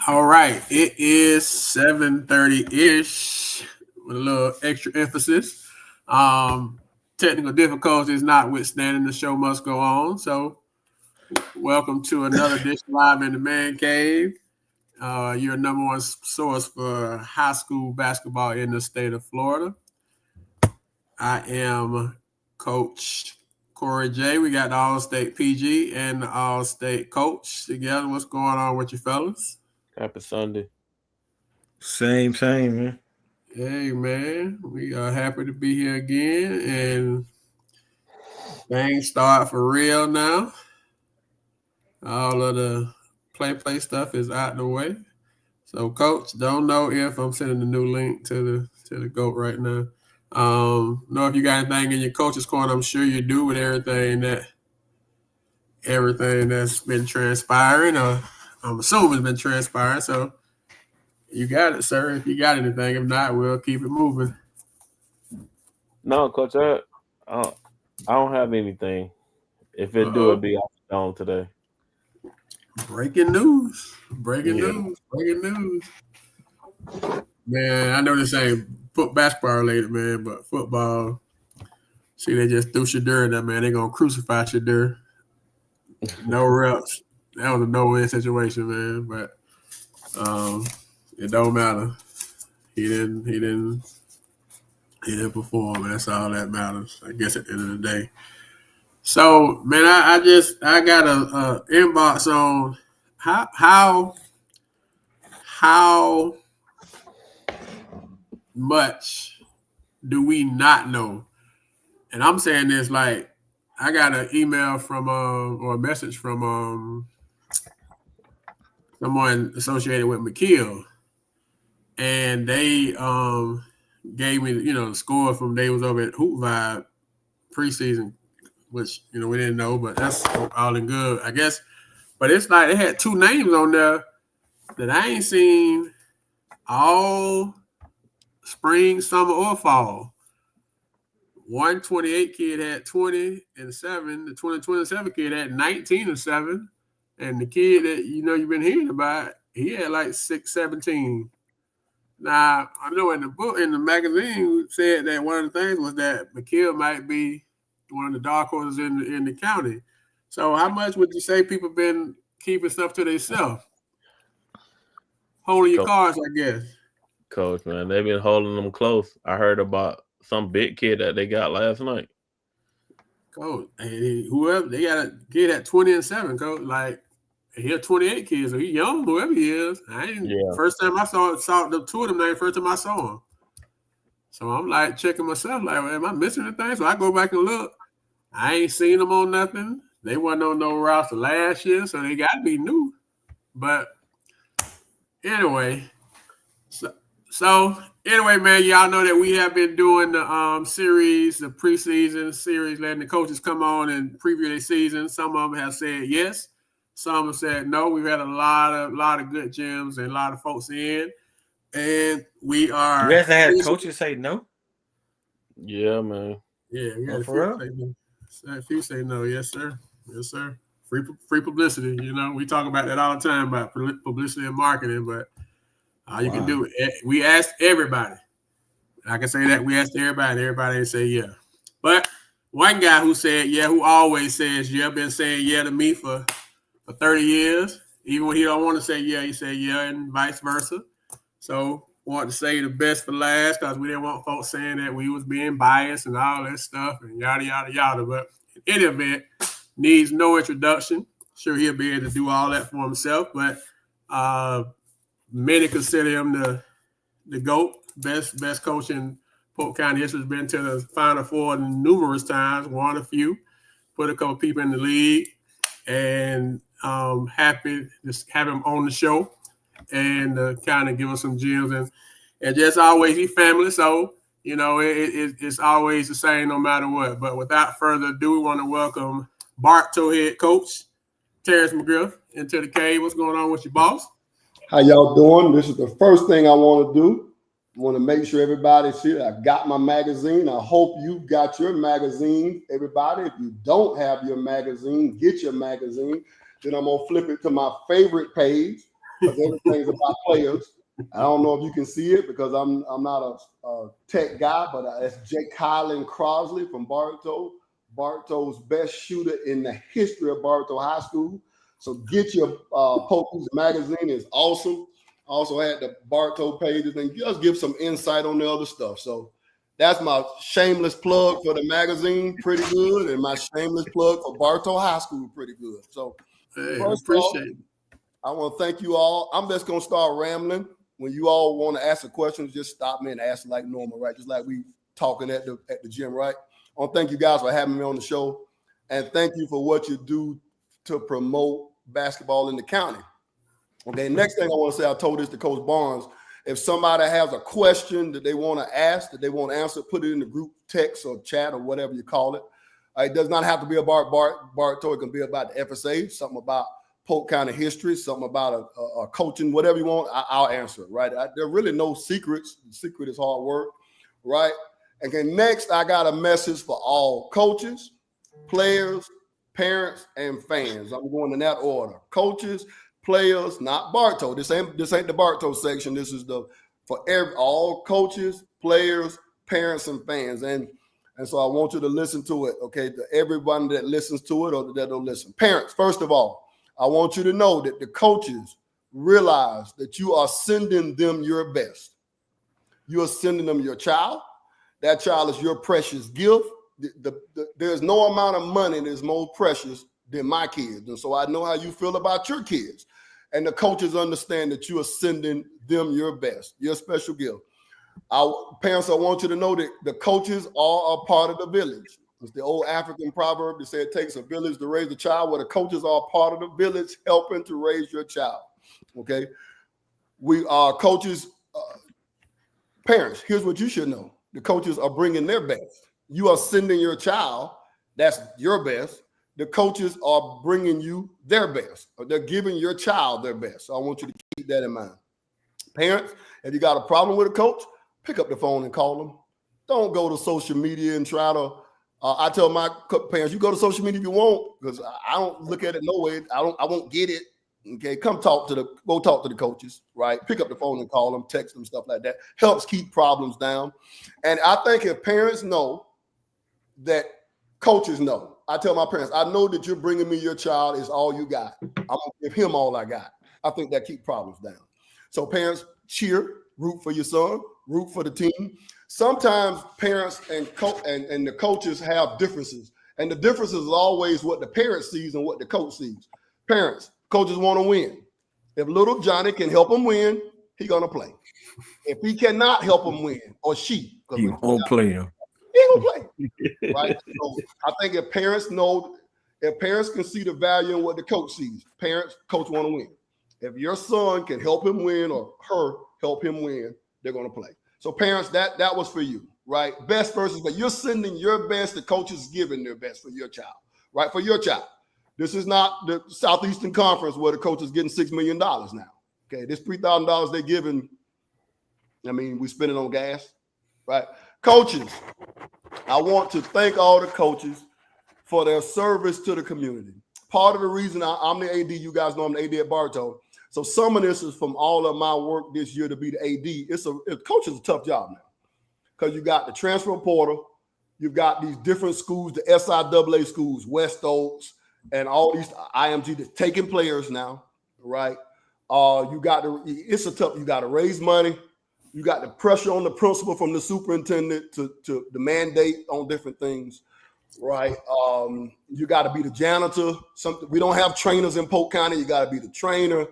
All right, it is 7:30-ish with a little extra emphasis. Um, Technical difficulties notwithstanding, the show must go on. So, welcome to another edition live in the man cave. Your number one source for high school basketball in the state of Florida. I am Coach Corey J. We got the All-State PG and the All-State Coach together. What's going on with you fellas? Happy Sunday. Same, man. Hey man, we are happy to be here again, and things start for real now. All of the play stuff is out the way. So, Coach, don't know if I'm sending the new link to the goat right now. Know if you got anything in your coach's corner. I'm sure you do with everything that's been transpiring, or I'm assuming it's been transpiring. So, you got it, sir. If you got anything, if not, we'll keep it moving. No, Coach, I don't have anything. If it do, Uh-oh. it'll be off on today. Breaking news. Breaking Yeah. news. Breaking news. Man, I know this ain't basketball related, man, but football. See, they just threw Shadur in there, man. They gonna crucify Shadur. No reps. That was a no-win situation, man. But it don't matter. He didn't perform. That's all that matters, I guess, at the end of the day. So, man, I got a inbox on how much do we not know? And I'm saying this like I got an email from or a message from someone associated with McKeel, and they gave me the score from they was over at Hoop Vibe preseason, which we didn't know, but that's all in good, I guess. But it's like they had two names on there that I ain't seen all spring, summer, or fall. 128 kid had 20 and 7. The 2027 kid had 19 and 7. And the kid that you've been hearing about, he had like 617. Now, I know in the book, in the magazine, said that one of the things was that McKeel might be one of the dark horses in the county. So how much would you say people been keeping stuff to themselves? Holding your cards, I guess. Coach, man, they've been holding them close. I heard about some big kid that they got last night. Coach, whoever they got a kid at 20 and 7, coach. Like he had 28 kids, so he young, whoever he is. First time I saw the two of them names, first time I saw him. So I'm like checking myself, like, am I missing anything? So I go back and look. I ain't seen them on nothing. They wasn't on no roster last year, so they got to be new. But anyway, so anyway, man, y'all know that we have been doing the series, the preseason series, letting the coaches come on and preview their season. Some of them have said yes, some have said no. We've had a lot of good gems and a lot of folks in, and we are. You guys had coaches say no? Yeah, man. Yeah, we had for real? a few say no. Yes, sir. Yes, sir. Free publicity. We talk about that all the time about publicity and marketing, but all you can do, we asked everybody. I can say that we asked everybody. Everybody didn't say yeah. But one guy who said yeah, who always says yeah, been saying yeah to me for 30 years. Even when he don't want to say yeah, he said yeah, and vice versa. So want to say the best for last because we didn't want folks saying that we was being biased and all that stuff and yada, yada, yada. But in any event, needs no introduction. Sure, he'll be able to do all that for himself. But many consider him the GOAT, best coach in Polk County history. Has been to the Final Four numerous times, won a few, put a couple people in the league, and happy to have him on the show and kind of give us some gems. And just always, he family, so it's always the same no matter what. But without further ado, we want to welcome Bart Towhead coach Terrence McGriff into the cave. What's going on with your boss? How y'all doing? This is the first thing I want to do. I want to make sure everybody's here. I've got my magazine. I hope you got your magazine, everybody. If you don't have your magazine, get your magazine. Then I'm going to flip it to my favorite page. because everything's about players. I don't know if you can see it because I'm not a tech guy, but it's Jake Kylan Crosley from Bartow. Bartow's best shooter in the history of Bartow High School. So get your Polk magazine. It's awesome. Also had the Bartow pages and just give some insight on the other stuff. So that's my shameless plug for the magazine, pretty good, and my shameless plug for Bartow High School, pretty good. So first appreciate it. I want to thank you all. I'm just gonna start rambling. When you all want to ask a question, just stop me and ask like normal, right? Just like we talking at the gym, right? I want to thank you guys for having me on the show, and thank you for what you do to promote basketball in the county. Okay, next thing I want to say, I told this to Coach Barnes. If somebody has a question that they want to ask, that they want to answer, put it in the group text or chat or whatever you call it. It does not have to be about Bartow. It can be about the FSA, something about Polk County history, something about a coaching, whatever you want, I'll answer it, right? There are really no secrets. The secret is hard work, right? Okay, next, I got a message for all coaches, players, parents, and fans. I'm going in that order. Coaches, players, not Bartow. This ain't the Bartow section. This is for all coaches, players, parents, and fans. And so I want you to listen to it, okay? To everyone that listens to it or that don't listen. Parents, first of all, I want you to know that the coaches realize that you are sending them your best. You are sending them your child. That child is your precious gift. There's no amount of money that's more precious than my kids. And so I know how you feel about your kids. And the coaches understand that you are sending them your best, your special gift. Parents, I want you to know that the coaches are a part of the village. It's the old African proverb that said it takes a village to raise a child. Well, the coaches are a part of the village helping to raise your child. Okay? We are coaches. Parents, here's what you should know. The coaches are bringing their best. You are sending your child, that's your best. The coaches are bringing you their best. Or they're giving your child their best. So I want you to keep that in mind. Parents, if you got a problem with a coach, pick up the phone and call them. Don't go to social media and try to I tell my parents, you go to social media if you want, because I don't look at it no way. I won't get it. Okay, go talk to the coaches, right? Pick up the phone and call them, text them, stuff like that. Helps keep problems down. And I think if parents know that coaches know, I tell my parents, I know that you're bringing me your child is all you got. I'm gonna give him all I got. I think that keeps problems down. So parents, cheer, root for your son, root for the team. Sometimes parents and the coaches have differences, and the differences is always what the parent sees and what the coach sees. Parents, coaches want to win. If little Johnny can help him win, he's gonna play. If he cannot help him win, or she, he won't play him. He gonna play, right? So I think if parents can see the value in what the coach sees, coach want to win. If your son can help him win or her help him win, they're gonna play. So parents, that was for you, right? Best versus best. You're sending your best. The coach is giving their best for your child, right? For your child. This is not the Southeastern Conference where the coach is getting $6 million now. Okay, this $3,000 they're giving, I mean, we spend it on gas, right? Coaches, I want to thank all the coaches for their service to the community. Part of the reason I'm the AD, you guys know I'm the AD at Bartow. So some of this is from all of my work this year to be the AD. Coach is a tough job now because you got the transfer portal, you've got these different schools, the SIAA schools, West Oaks, and all these IMG that's taking players now, right? You got to raise money. You got the pressure on the principal from the superintendent to the mandate on different things, right? You got to be the janitor. We don't have trainers in Polk County. You got to be the trainer.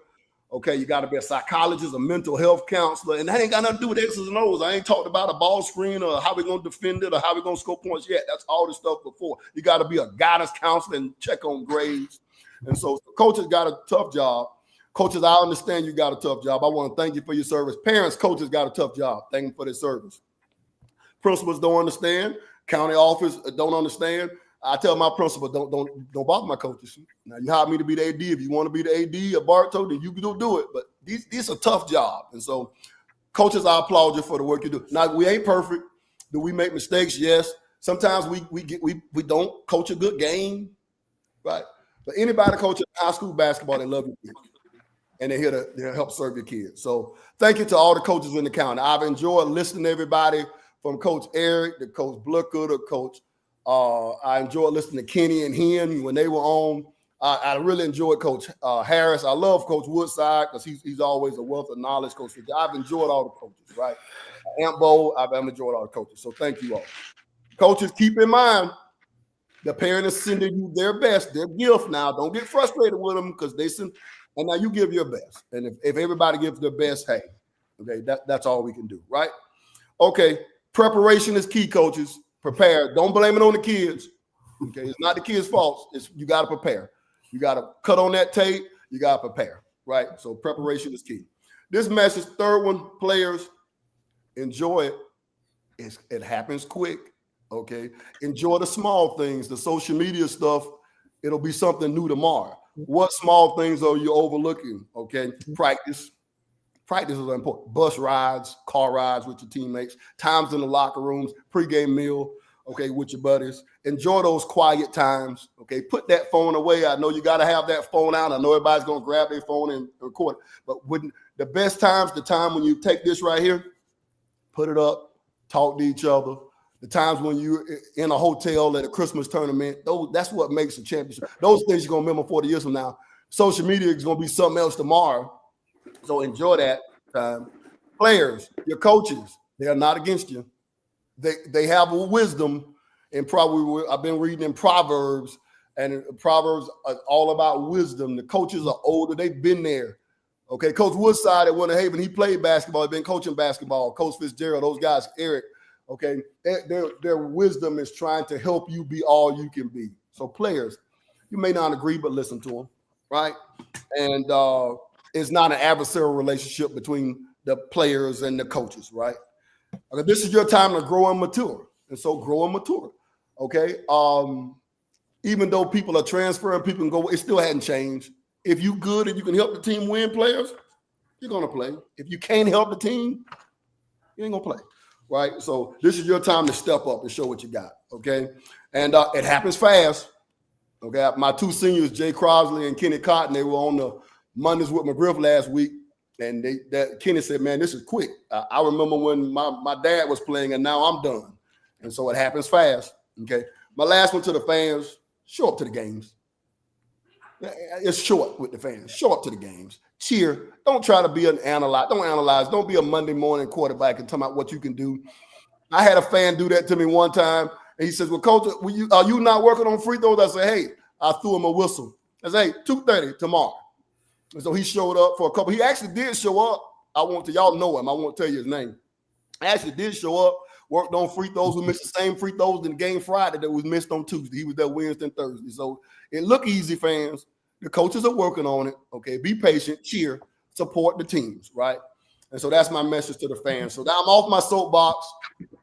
Okay, you got to be a psychologist, a mental health counselor, and that ain't got nothing to do with X's and O's. I ain't talked about a ball screen or how we're going to defend it or how we're going to score points yet. That's all the stuff before. You got to be a guidance counselor and check on grades. And so coaches got a tough job. Coaches, I understand you got a tough job. I want to thank you for your service. Parents, coaches got a tough job. Thank them for their service. Principals don't understand. County office don't understand. I tell my principal, don't bother my coaches. Now you hired me to be the AD. If you want to be the AD at Bartow, then you can do it. But these are tough job. And so coaches, I applaud you for the work you do. Now we ain't perfect. Do we make mistakes? Yes. Sometimes we don't coach a good game, right? But anybody coaching high school basketball, they love you. and they're here to help serve your kids. So thank you to all the coaches in the county. I've enjoyed listening to everybody from Coach Eric to Coach Blooker to Coach. I enjoyed listening to Kenny and Hen when they were on. I really enjoyed Coach Harris. I love Coach Woodside because he's always a wealth of knowledge. Coach, I've enjoyed all the coaches, right? Ambo, I've enjoyed all the coaches. So thank you all. Coaches, keep in mind, the parent is sending you their best, their gift now. Don't get frustrated with them because they send, and now you give your best. And if everybody gives their best, hey, okay, that's all we can do, right? Okay, preparation is key, coaches. Prepare. Don't blame it on the kids. Okay, it's not the kids' fault. You got to prepare. You got to cut on that tape. You got to prepare, right? So preparation is key. This message, third one, players, enjoy it. It happens quick, okay? Enjoy the small things, the social media stuff. It'll be something new tomorrow. What small things are you overlooking, okay? Practice. Practice is important. Bus rides, car rides with your teammates, times in the locker rooms, pregame meal, okay, with your buddies. Enjoy those quiet times, okay? Put that phone away. I know you got to have that phone out. I know everybody's going to grab their phone and record it. But the best times, the time when you take this right here, put it up, talk to each other. The times when you're in a hotel at a Christmas tournament, that's what makes a championship. Those things you're going to remember 40 years from now. Social media is going to be something else tomorrow. So enjoy that time. Players, your coaches, they are not against you. They have wisdom, and probably I've been reading in Proverbs, and Proverbs are all about wisdom. The coaches are older; they've been there. Okay, Coach Woodside at Winter Haven, he played basketball. He's been coaching basketball. Coach Fitzgerald, those guys, Eric. Okay, their wisdom is trying to help you be all you can be. So players, you may not agree, but listen to them, right? And it's not an adversarial relationship between the players and the coaches, right? Okay, this is your time to grow and mature. And so grow and mature, okay? Even though people are transferring, people can go, it still hadn't changed. If you good and you can help the team win, players, you're going to play. If you can't help the team, you ain't going to play, right? So this is your time to step up and show what you got, okay? And it happens fast, okay? My two seniors, Jay Crosley and Kenny Cotton, they were on the Mondays with McGriff last week. And Kenny said, man, this is quick. I remember when my dad was playing and now I'm done. And so it happens fast, okay? My last one to the fans, show up to the games. It's short with the fans. Show up to the games. Cheer. Don't try to be an analyze. Don't analyze. Don't be a Monday morning quarterback and talk about what you can do. I had a fan do that to me one time. And he says, well, Coach, are you not working on free throws? I said, hey, I threw him a whistle. I said, hey, 2:30 tomorrow. And so he showed up for a couple. He actually did show up. Y'all know him. I won't tell you his name. He actually did show up, worked on free throws. We missed the same free throws in the game Friday that was missed on Tuesday. He was there Wednesday and Thursday. So it look easy, fans. The coaches are working on it. Okay, be patient, cheer, support the teams, right? And so that's my message to the fans. So now I'm off my soapbox.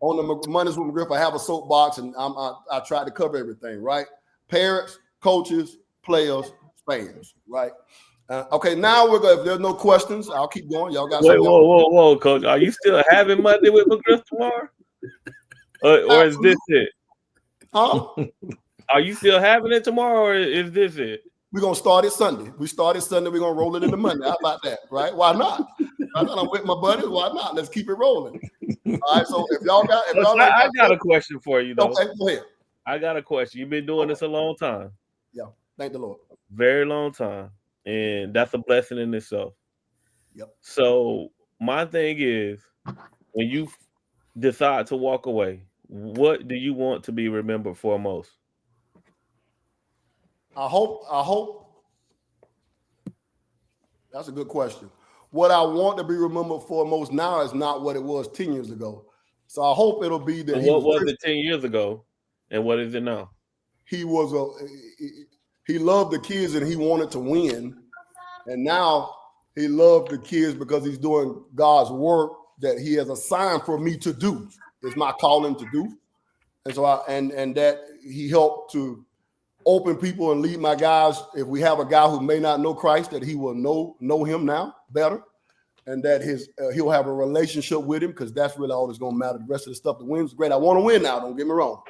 On the Mondays with McGriff, I have a soapbox, and I try to cover everything, right? Parents, coaches, players, fans, right? Okay, now we're going. If there's no questions, I'll keep going. Y'all got something? Whoa, Coach. Are you still having Monday with McGriff tomorrow? Or is this it? Huh? Are you still having it tomorrow, or is this it? We're going to start it Sunday. We started Sunday. We're going to roll it into Monday. How about that, right? Why not? I'm with my buddies. Why not? Let's keep it rolling. All right, so if y'all got... I got a question for you, though. Okay, go ahead. I got a question. You've been doing this a long time. Yeah, thank the Lord. Very long time. And that's a blessing in itself. Yep. So my thing is, when you decide to walk away, what do you want to be remembered for most? I hope. That's a good question. What I want to be remembered for most now is not what it was 10 years ago. So I hope it'll be that. What was it 10 years ago, and what is it now? He loved the kids and he wanted to win. And now he loved the kids because he's doing God's work that he has assigned for me to do. It's my calling to do. And so and that he helped to open people and lead my guys. If we have a guy who may not know Christ, that he will know him now better. And that he'll have a relationship with him, because that's really all that's going to matter. The rest of the stuff, the win's great. I want to win now, don't get me wrong.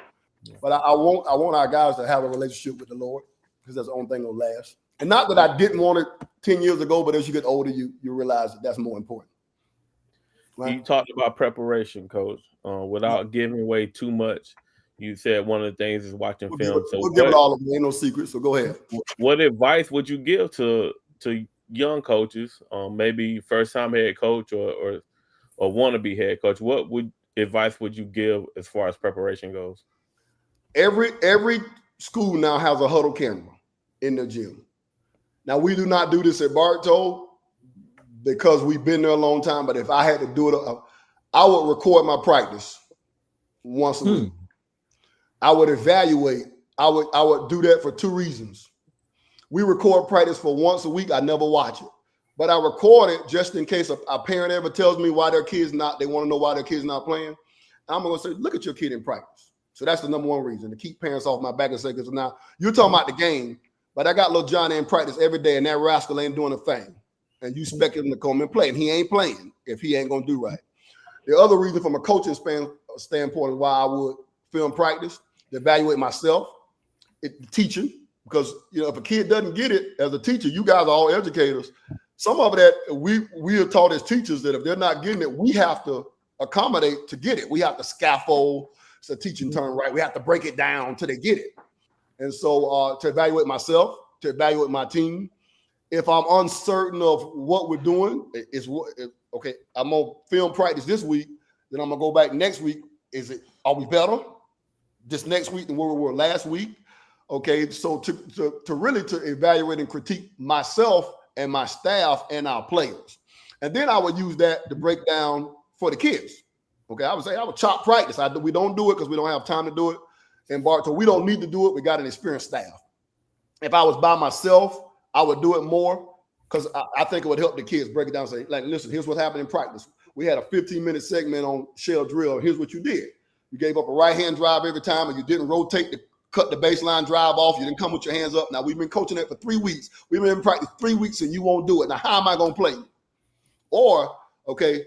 Yeah. But I want our guys to have a relationship with the Lord, because that's the only thing that'll last. And not that I didn't want it 10 years ago, but as you get older, you realize that that's more important. Right? You talked about preparation, Coach, without giving away too much. You said one of the things is watching film. We'll give it all away. Ain't no secret, so go ahead. What advice would you give to young coaches, maybe first-time head coach or wannabe head coach? What advice would you give as far as preparation goes? Every school now has a huddle camera in the gym. Now, we do not do this at Bartow because we've been there a long time, but if I had to do it, I would record my practice once a week. I would evaluate. I would do that for 2 reasons. We record practice for once a week. I never watch it, but I record it just in case a parent ever tells me why their kid's not. They want to know why their kid's not playing. I'm going to say, look at your kid in practice. So that's the number one reason, to keep parents off my back and say, because now you're talking about the game, but I got little Johnny in practice every day, and that rascal ain't doing a thing. And you expect him to come and play, and he ain't playing if he ain't going to do right. The other reason from a coaching standpoint is why I would film practice, to evaluate myself, teaching, because if a kid doesn't get it as a teacher, you guys are all educators. Some of that we are taught as teachers that if they're not getting it, we have to accommodate to get it. We have to scaffold. It's a teaching term, right? We have to break it down till they get it. And so to evaluate myself, to evaluate my team, if I'm uncertain of what we're doing, okay, I'm gonna film practice this week, then I'm gonna go back next week. Are we better this next week than where we were last week? Okay, so to really evaluate and critique myself and my staff and our players. And then I would use that to break down for the kids. Okay, I would chop practice. We don't do it because we don't have time to do it. In Bartow, we don't need to do it. We got an experienced staff. If I was by myself, I would do it more because I think it would help the kids break it down and say, like, listen, here's what happened in practice. We had a 15-minute segment on shell drill. Here's what you did. You gave up a right-hand drive every time, and you didn't rotate to cut the baseline drive off. You didn't come with your hands up. Now, we've been coaching that for 3 weeks. We've been in practice 3 weeks, and you won't do it. Now, how am I going to play you? Or, okay,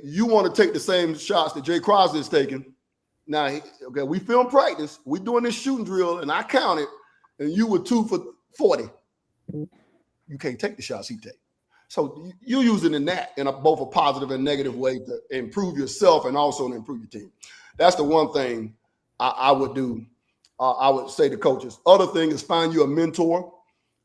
you want to take the same shots that Jay Crosby is taking. Now, okay, we film practice. We're doing this shooting drill, and I counted, and you were 2 for 40. You can't take the shots he takes. So you use it in that in both a positive and negative way to improve yourself and also to improve your team. That's the one thing I would do. I would say to coaches. Other thing is find you a mentor.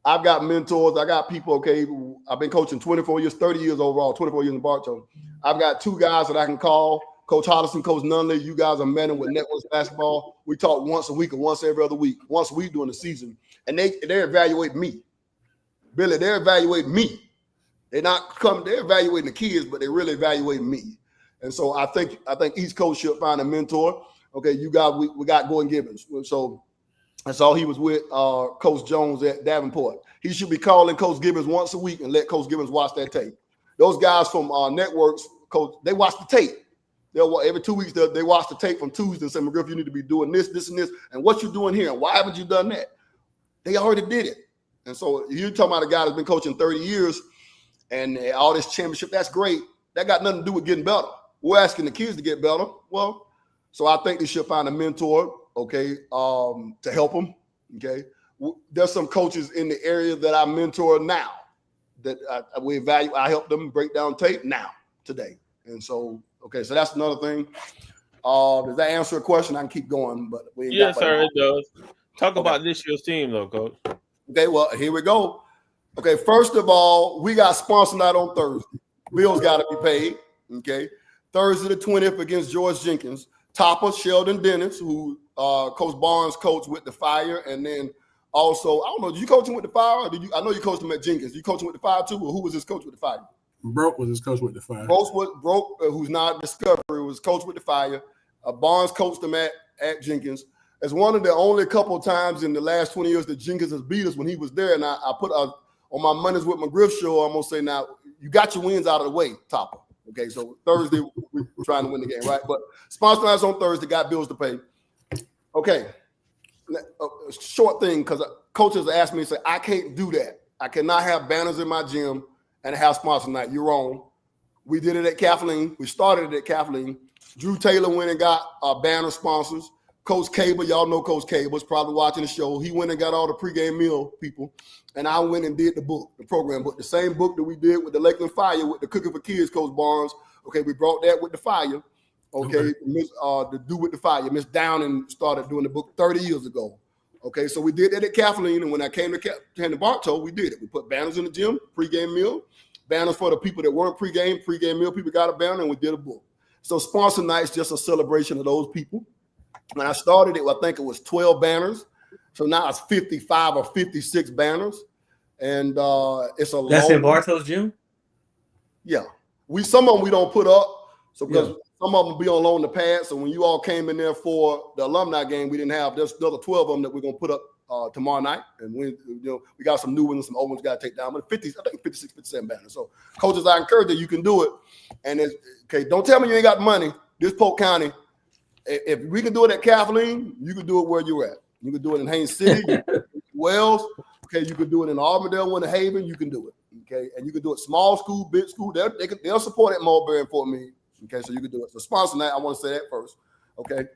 I've got mentors. I got people, okay, I've been coaching 24 years, 30 years overall, 24 years in Bartow. I've got 2 guys that I can call, Coach Hollison, Coach Nunley. You guys are men with Networks Basketball. We talk once a week or once every other week, once a week during the season. And they evaluate me. Billy, they evaluate me. They're evaluating the kids, but they really evaluate me. And so I think each coach should find a mentor. Okay, we got Gordon Gibbons. So that's all he was with Coach Jones at Davenport. He should be calling Coach Gibbons once a week and let Coach Gibbons watch that tape. Those guys from Networks, Coach, they watch the tape. Every 2 weeks they watch the tape from Tuesday and say, McGriff, you need to be doing this, this, and this. And what you doing here? And why haven't you done that? They already did it. And so you're talking about a guy that's been coaching 30 years and all this championship, that's great. That got nothing to do with getting better. We're asking the kids to get better. Well, so I think they should find a mentor, okay, to help them, okay? There's some coaches in the area that I mentor now that we evaluate. I help them break down tape now, today. And so, okay, so that's another thing. Does that answer a question? I can keep going, but we ain't Yes, sir, it does. Talk about this year's team, though, Coach. Okay, well, here we go. Okay, first of all, we got sponsor night on Thursday. Bills got to be paid, okay? Thursday the 20th against George Jenkins. Topper, Sheldon Dennis, who Coach Barnes coached with the Fire. And then also, I don't know, did you coach him with the Fire? Or I know you coached him at Jenkins. You coached him with the Fire too, or who was his coach with the Fire? Broke was his coach with the Fire. Broke, who's not Discovery, was coach with the Fire. Barnes coached him at Jenkins. It's one of the only couple of times in the last 20 years that Jenkins has beat us when he was there. And I put on my Mondays with McGriff show, I'm going to say, now, you got your wins out of the way, Topper. Okay, so Thursday, we're trying to win the game, right? But sponsor night's on Thursday, got bills to pay. Okay, a short thing, because coaches ask me, say, I can't do that. I cannot have banners in my gym and have sponsor night. You're wrong. We did it at Kathleen. We started it at Kathleen. Drew Taylor went and got banner sponsors. Coach Cable, y'all know Coach Cable's probably watching the show. He went and got all the pregame meal people, and I went and did the program book, the same book that we did with the Lakeland Fire with the Cooking for Kids, Coach Barnes. Okay, we brought that with the Fire. Okay. The Do with the Fire. Miss Downing started doing the book 30 years ago. Okay, so we did that at Kathleen, and when I came to Bartow, we did it. We put banners in the gym, pregame meal, banners for the people that weren't pregame meal people got a banner, and we did a book. So sponsor night's just a celebration of those people. When I started it, I think it was 12 banners. So now it's 55 or 56 banners. And it's a That's in Bartow's gym? Yeah. Some of them we don't put up. So because some of them be on loan the pad. So when you all came in there for the alumni game, we didn't have, there's another 12 of them that we're going to put up tomorrow night. And we got some new ones, some old ones got to take down. But 50, I think 56, 57 banners. So coaches, I encourage that you can do it. And don't tell me you ain't got money. This Polk County, if we can do it at Kathleen, you can do it where you're at. You can do it in Haines City, Wells. Okay, you can do it in Auburndale, Winter Haven. You can do it. Okay, and you can do it small school, big school. They'll support it Mulberry and Fort Meade. Okay, so you can do it. So sponsor that. I want to say that first. Okay.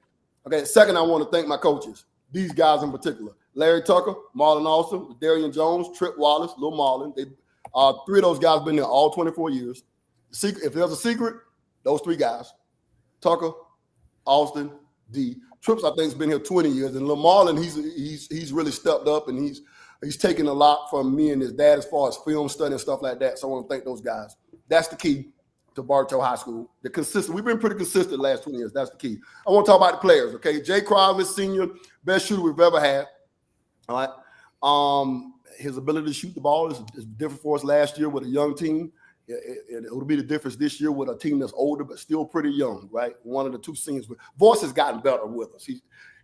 Second, I want to thank my coaches. These guys in particular: Larry Tucker, Marlon Austin, Darian Jones, Trip Wallace, Lil Marlon. They, 3 of those guys been there all 24 years. If there's a secret, those 3 guys: Tucker, Austin, D. Trips, I think, has been here 20 years, and Lil Marlon, he's really stepped up, and he's taken a lot from me and his dad as far as film study and stuff like that. So I want to thank those guys. That's the key to Bartow High School. We've been pretty consistent the last 20 years. That's the key. I want to talk about the players. Okay, Jay Crosby, senior, best shooter we've ever had. All right. His ability to shoot the ball is different for us last year with a young team. It'll be the difference this year with a team that's older but still pretty young, right? One of the 2 seniors. Voice has gotten better with us.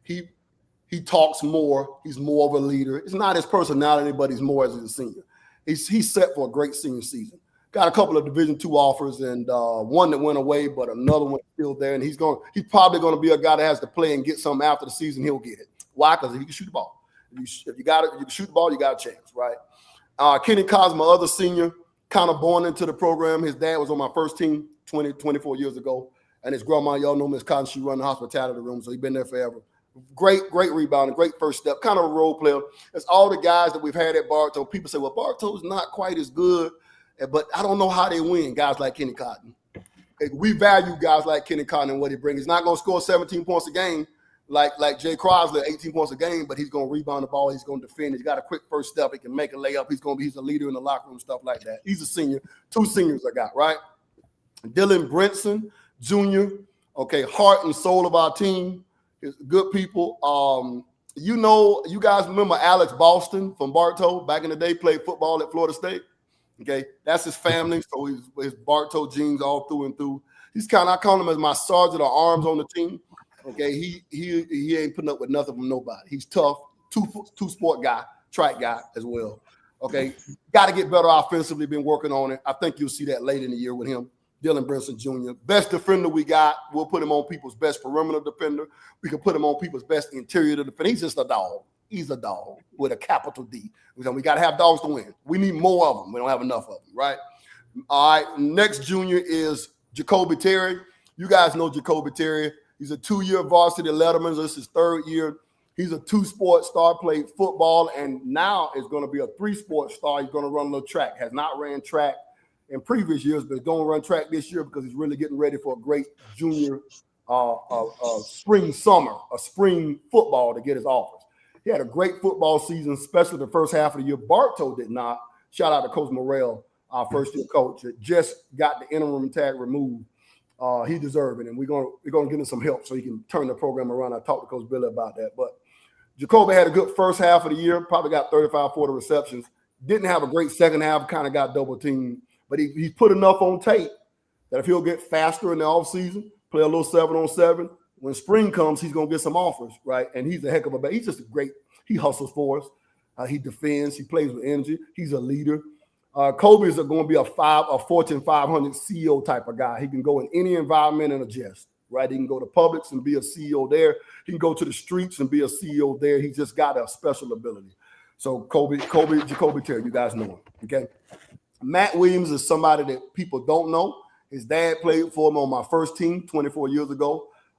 He talks more. He's more of a leader. It's not his personality, but he's more as a senior. He's set for a great senior season. Got a couple of Division II offers, and one that went away, but another one still there. And he's probably going to be a guy that has to play and get something after the season. He'll get it. Why? Because he can shoot the ball. If you got it, you can shoot the ball. You got a chance, right? Kenny Cosmo, other senior, kind of born into the program. His dad was on my first team 24 years ago, and his grandma, y'all know Miss Cotton, she run the hospitality room, so he's been there forever. Great rebounding, great first step, kind of a role player. It's all the guys that we've had at Bartow. People say, well, Bartow's not quite as good, but I don't know how they win, guys like Kenny Cotton. We value guys like Kenny Cotton and what he brings. He's not going to score 17 points a game like Jay Crosby, 18 points a game, but he's going to rebound the ball. He's going to defend. He's got a quick first step. He can make a layup. He's a leader in the locker room, stuff like that. He's a senior. 2 seniors I got, right? Dylan Brinson, Jr., okay, heart and soul of our team. Good people. You guys remember Alex Boston from Bartow back in the day, played football at Florida State. Okay, that's his family. So his Bartow genes all through and through. I call him as my sergeant of arms on the team. Okay, he ain't putting up with nothing from nobody. He's tough, two sport guy, track guy as well. Okay, got to get better offensively. Been working on it. I think you'll see that late in the year with him. Dylan Brinson Jr., best defender we got. We'll put him on people's best perimeter defender. We can put him on people's best interior defender. He's just a dog. He's a dog with a capital D. We got to have dogs to win. We need more of them. We don't have enough of them, right? All right, next junior is Jacoby Terry. You guys know Jacoby Terry. He's a 2-year varsity Letterman. This is his 3rd year. He's a 2-sport star, played football, and now is going to be a 3-sport star. He's going to run a little track. Has not ran track in previous years, but he's going to run track this year because he's really getting ready for a great junior spring football to get his offers. He had a great football season, especially the first half of the year. Bartow did not. Shout out to Coach Morrell, our first-year coach, that just got the interim tag removed. He deserved it, and we're going to give him some help so he can turn the program around. I talked to Coach Billy about that. But Jacoby had a good first half of the year, probably got 35, 40 receptions. Didn't have a great second half, kind of got double-teamed. But he put enough on tape that if he'll get faster in the offseason, play a little 7-on-7, when spring comes, he's going to get some offers, right? And he's a heck of a – he's just he hustles for us. He defends. He plays with energy. He's a leader. Kobe's going to be a Fortune 500 CEO type of guy. He can go in any environment and adjust, right? He can go to Publix and be a CEO there. He can go to the streets and be a CEO there. He just got a special ability. So Jacoby Terry, you guys know him, okay? Matt Williams is somebody that people don't know. His dad played for him on my first team 24 years ago.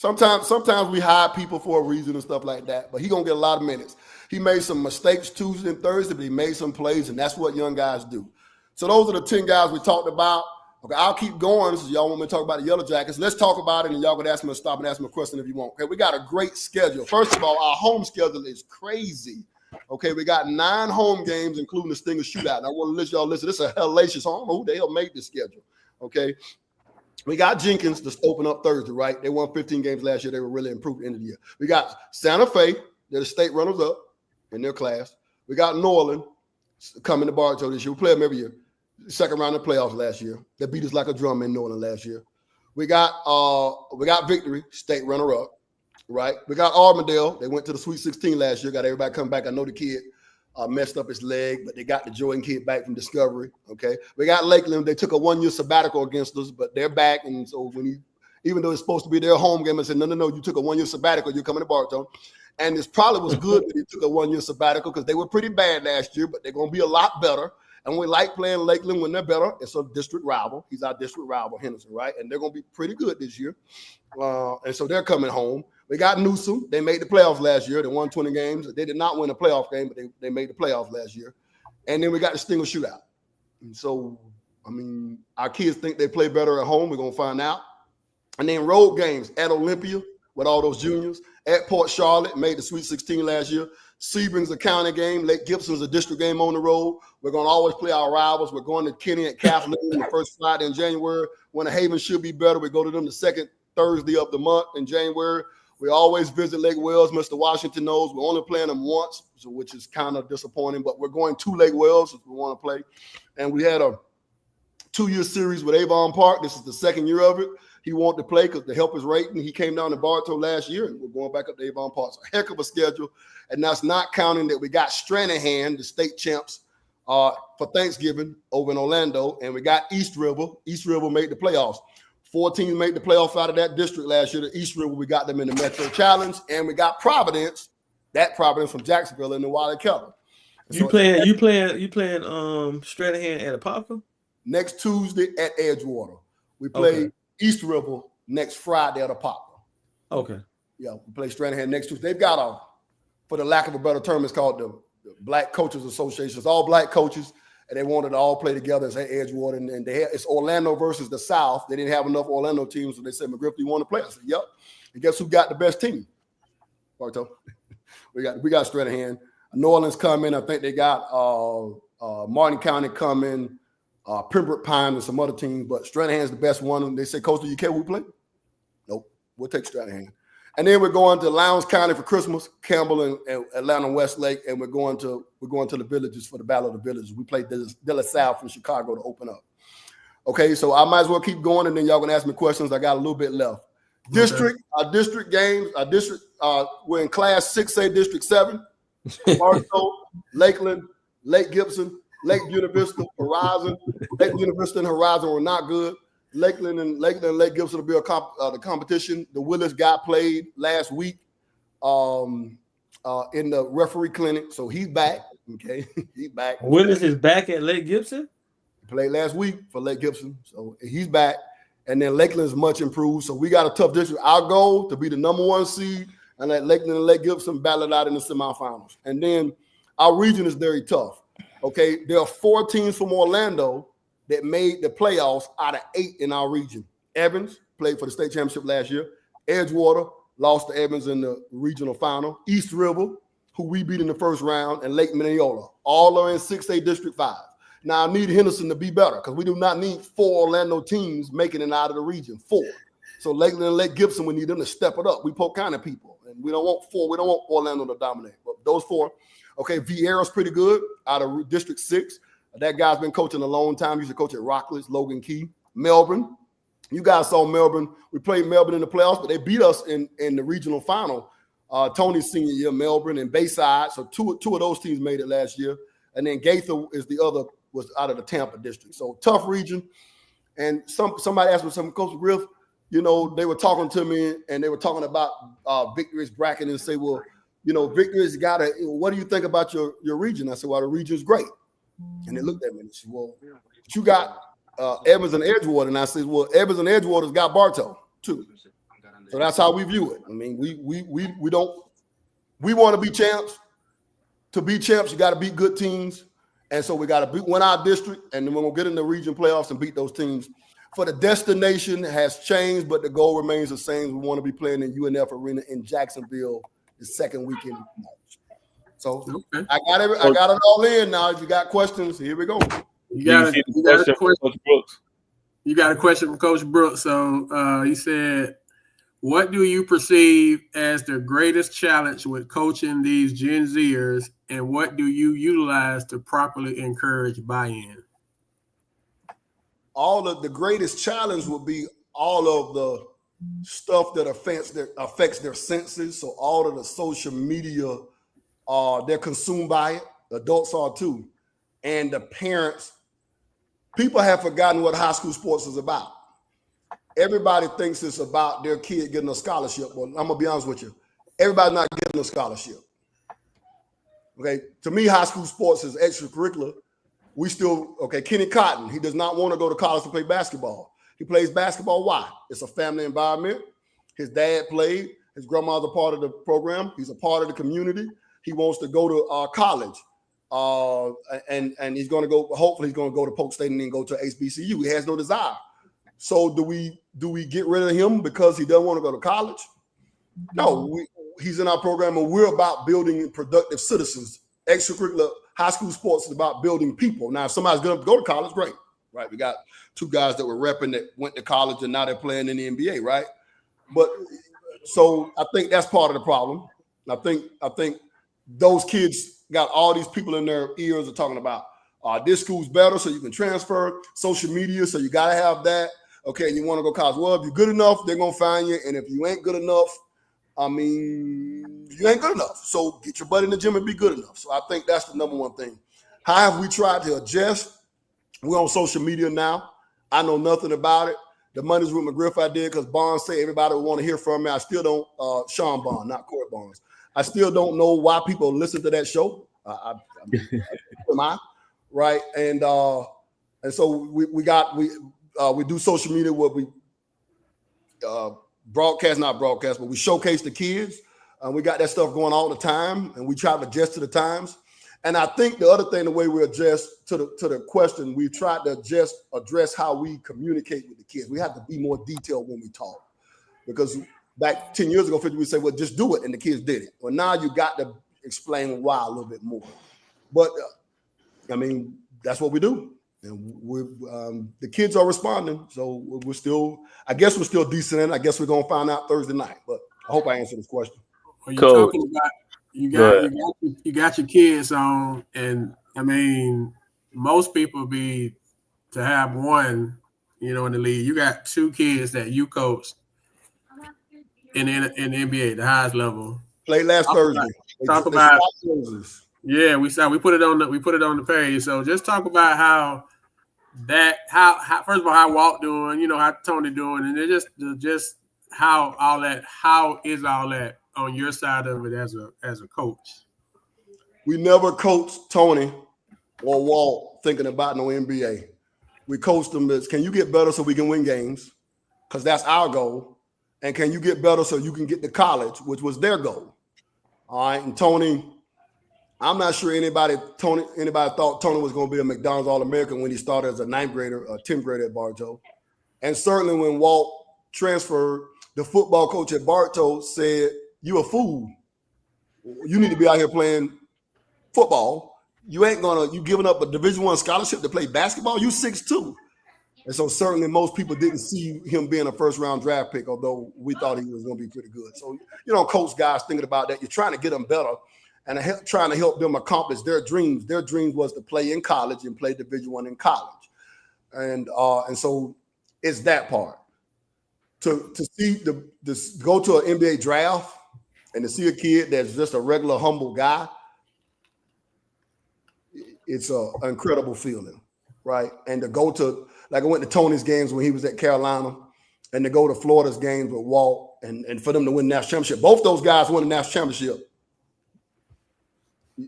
Sometimes we hire people for a reason and stuff like that, but he gonna get a lot of minutes. He made some mistakes Tuesday and Thursday, but he made some plays, and that's what young guys do. So those are the 10 guys we talked about. Okay, I'll keep going. So y'all want me to talk about the Yellow Jackets? Let's talk about it, and y'all can ask me to stop and ask me a question if you want. Okay, we got a great schedule. First of all, our home schedule is crazy. Okay, we got 9 home games, including the Stinger shootout. And I want to let y'all listen. This is a hellacious. I don't know who the hell made this schedule. Okay. We got Jenkins to open up Thursday, right? They won 15 games last year. They were really improved at the end of the year. We got Santa Fe. They're the state runners-up in their class. We got Norland coming to Bartow this year. We play them every year. Second round of the playoffs last year. They beat us like a drum in Norland last year. We got Victory, state runner-up, right? We got Armadale. They went to the Sweet 16 last year. Got everybody come back. I know the kid messed up his leg, but they got the Jordan kid back from Discovery. Okay, we got Lakeland. They took a 1-year sabbatical against us, but they're back. And so even though it's supposed to be their home game, I said, no, you took a 1-year sabbatical. You're coming to Bartow. And this probably was good that he took a 1-year sabbatical because they were pretty bad last year, but they're going to be a lot better. And we like playing Lakeland when they're better. It's a district rival. He's our district rival, Henderson, right? And they're going to be pretty good this year. And so they're coming home. We got Newsom. They made the playoffs last year. They won 20 games. They did not win a playoff game, but they made the playoffs last year. And then we got the Stinger shootout. And so, I mean, our kids think they play better at home. We're going to find out. And then road games at Olympia with all those juniors. At Port Charlotte, made the Sweet 16 last year. Sebring's a county game. Lake Gibson's a district game on the road. We're going to always play our rivals. We're going to Kenny at Catholic the first Friday in January. When the Haven should be better, we go to them the second Thursday of the month in January. We always visit Lake Wells. Mr. Washington knows we're only playing them once, which is kind of disappointing, but we're going to Lake Wells if we want to play. And we had a 2-year series with Avon Park. This is the second year of it. He wanted to play because to help his rating. He came down to Bartow last year, and we're going back up to Avon Park. So a heck of a schedule. And that's not counting that we got Stranahan, the state champs, for Thanksgiving over in Orlando, and we got East River. East River made the playoffs. 4 teams made the playoffs out of that district last year. The East River, we got them in the Metro Challenge, and we got Providence from Jacksonville in the Wiley Keller. You playing Stranahan at Apopka? Next Tuesday at Edgewater. We play East River next Friday at Apopka. Okay. Yeah, we play Stranahan next Tuesday. They've got for the lack of a better term, it's called the Black Coaches Association. It's all black coaches. And they wanted to all play together as Edgewater, and it's Orlando versus the South. They didn't have enough Orlando teams, so they said, McGriff, do you want to play? I said, yep. And guess who got the best team? Bartow. we got Stranahan. New Orleans coming. I think they got Martin County coming, Pembroke Pine, and some other teams. But Stranahan's the best one. And they said, Coach, do you care who we play? Nope. We'll take Stranahan. And then we're going to Lowndes County for Christmas, Campbell and Atlanta Westlake, and we're going to the Villages for the Battle of the Villages. We played De La Salle from Chicago to open up. Okay, so I might as well keep going, and then y'all can ask me questions. I got a little bit left. Our district games, we're in Class 6A, District 7. Bartow, Lakeland, Lake Gibson, Lake Buena Vista, Horizon. Lake Buena Vista and Horizon were not good. Lakeland and Lake Gibson will be the competition. The Willis guy played last week in the referee clinic, so he's back. Okay, he's back. Willis is back at Lake Gibson? He played last week for Lake Gibson, so he's back. And then Lakeland is much improved, so we got a tough district. Our goal to be the number 1 seed and let Lakeland and Lake Gibson battle it out in the semifinals. And then our region is very tough. Okay, there are 4 teams from Orlando that made the playoffs out of 8 in our region. Evans played for the state championship last year. Edgewater lost to Evans in the regional final. East River, who we beat in the first round, and Lake Minneola. All are in 6A District 5. Now, I need Henderson to be better because we do not need 4 Orlando teams making it out of the region. 4. So Lakeland and Lake Gibson, we need them to step it up. We Polk County people, and we don't want 4. We don't want Orlando to dominate. But those 4. Okay, Vieira's pretty good out of District 6. That guy's been coaching a long time. He used to coach at Rockledge, Logan Key. Melbourne. You guys saw Melbourne. We played Melbourne in the playoffs, but they beat us in the regional final. Tony's senior year, Melbourne and Bayside. So two of those teams made it last year. And then Gaither is the other, was out of the Tampa district. So tough region. And somebody asked me something, Coach Griff, they were talking to me and they were talking about Victory's bracket and say, well, Victory's got what do you think about your region? I said, well, the region's great. And they looked at me and said, well, you got Evans and Edgewater. And I said, well, Evans and Edgewater's got Bartow too. So that's how we view it. I mean, we want to be champs. To be champs, you got to beat good teams. And so we got to win our district, and then we're going to get in the region playoffs and beat those teams. For the destination has changed, but the goal remains the same. We want to be playing in UNF Arena in Jacksonville the second weekend of March. So okay. I got it all in now. If you got questions, here we go. You got a question from Coach Brooks. You got a question from Coach Brooks. So he said, what do you perceive as the greatest challenge with coaching these Gen Zers, and what do you utilize to properly encourage buy-in? All of the greatest challenge would be all of the stuff that affects their senses. So all of the social media, they're consumed by it. Adults are too. And the parents, people have forgotten what high school sports is about. Everybody thinks it's about their kid getting a scholarship. Well, I'm gonna be honest with you. Everybody's not getting a scholarship. Okay, to me, high school sports is extracurricular. We still, Kenny Cotton, he does not want to go to college to play basketball. He plays basketball. Why? It's a family environment. His dad played. His grandma's a part of the program. He's a part of the community. He wants to go to college. And he's going to go, hopefully he's going to go to Polk State and then go to HBCU. He has no desire. So do we get rid of him because he doesn't want to go to college? No, he's in our program, and we're about building productive citizens. Extracurricular high school sports is about building people. Now, if somebody's going to go to college, great, right? We got two guys that were repping that went to college and now they're playing in the NBA, right? But so I think that's part of the problem. I think those kids got all these people in their ears are talking about this school's better, so you can transfer. Social media, so you got to have that. Okay, you want to go college. Well, if you're good enough, they're going to find you. And if you ain't good enough, I mean, you ain't good enough. So get your butt in the gym and be good enough. So I think that's the number one thing. How have we tried to adjust? We're on social media now. I know nothing about it. The money's with McGriff I did because Barnes said everybody would want to hear from me. I still don't, Sean Barnes, not Court Barnes. I still don't know why people listen to that show. Right? And so we do social media where we not broadcast, but we showcase the kids. We got that stuff going all the time, and we try to adjust to the times. And I think the other thing, the way we adjust to the question, we tried to address how we communicate with the kids. We have to be more detailed when we talk, because back 10 years ago, 50, we say, well, just do it, and the kids did it. Well, now you got to explain why a little bit more. But I mean, that's what we do. And the kids are responding, so I guess we're still decent, and I guess we're gonna find out Thursday night. But I hope I answered this question. Well, you're talking about you got your kids on, and I mean, most people be to have one, in the league. You got two kids that you coached in the NBA, the highest level. Played last Thursday. Talk about. Yeah, we put it on the page. So just talk about how first of all, how Walt doing, how Tony doing, and just how is all that on your side of it as a coach? We never coached Tony or Walt thinking about no NBA. We coached them as, can you get better so we can win games? Because that's our goal. And can you get better so you can get to college, which was their goal. All right, and Tony, I'm not sure anybody thought Tony was going to be a McDonald's All-American when he started as a 9th grader, a 10th grader at Bartow. And certainly when Walt transferred, the football coach at Bartow said, you a fool. You need to be out here playing football. You giving up a Division I scholarship to play basketball? You 6'2". And so certainly most people didn't see him being a first-round draft pick, although we thought he was going to be pretty good. So, coach guys thinking about that. You're trying to get them better and trying to help them accomplish their dreams. Their dreams was to play in college and play Division I in college. And so it's that part. To go to an NBA draft and to see a kid that's just a regular, humble guy, it's an incredible feeling, right? And to go to, like I went to Tony's games when he was at Carolina, and to go to Florida's games with Walt, and for them to win the national championship. Both those guys won the national championship.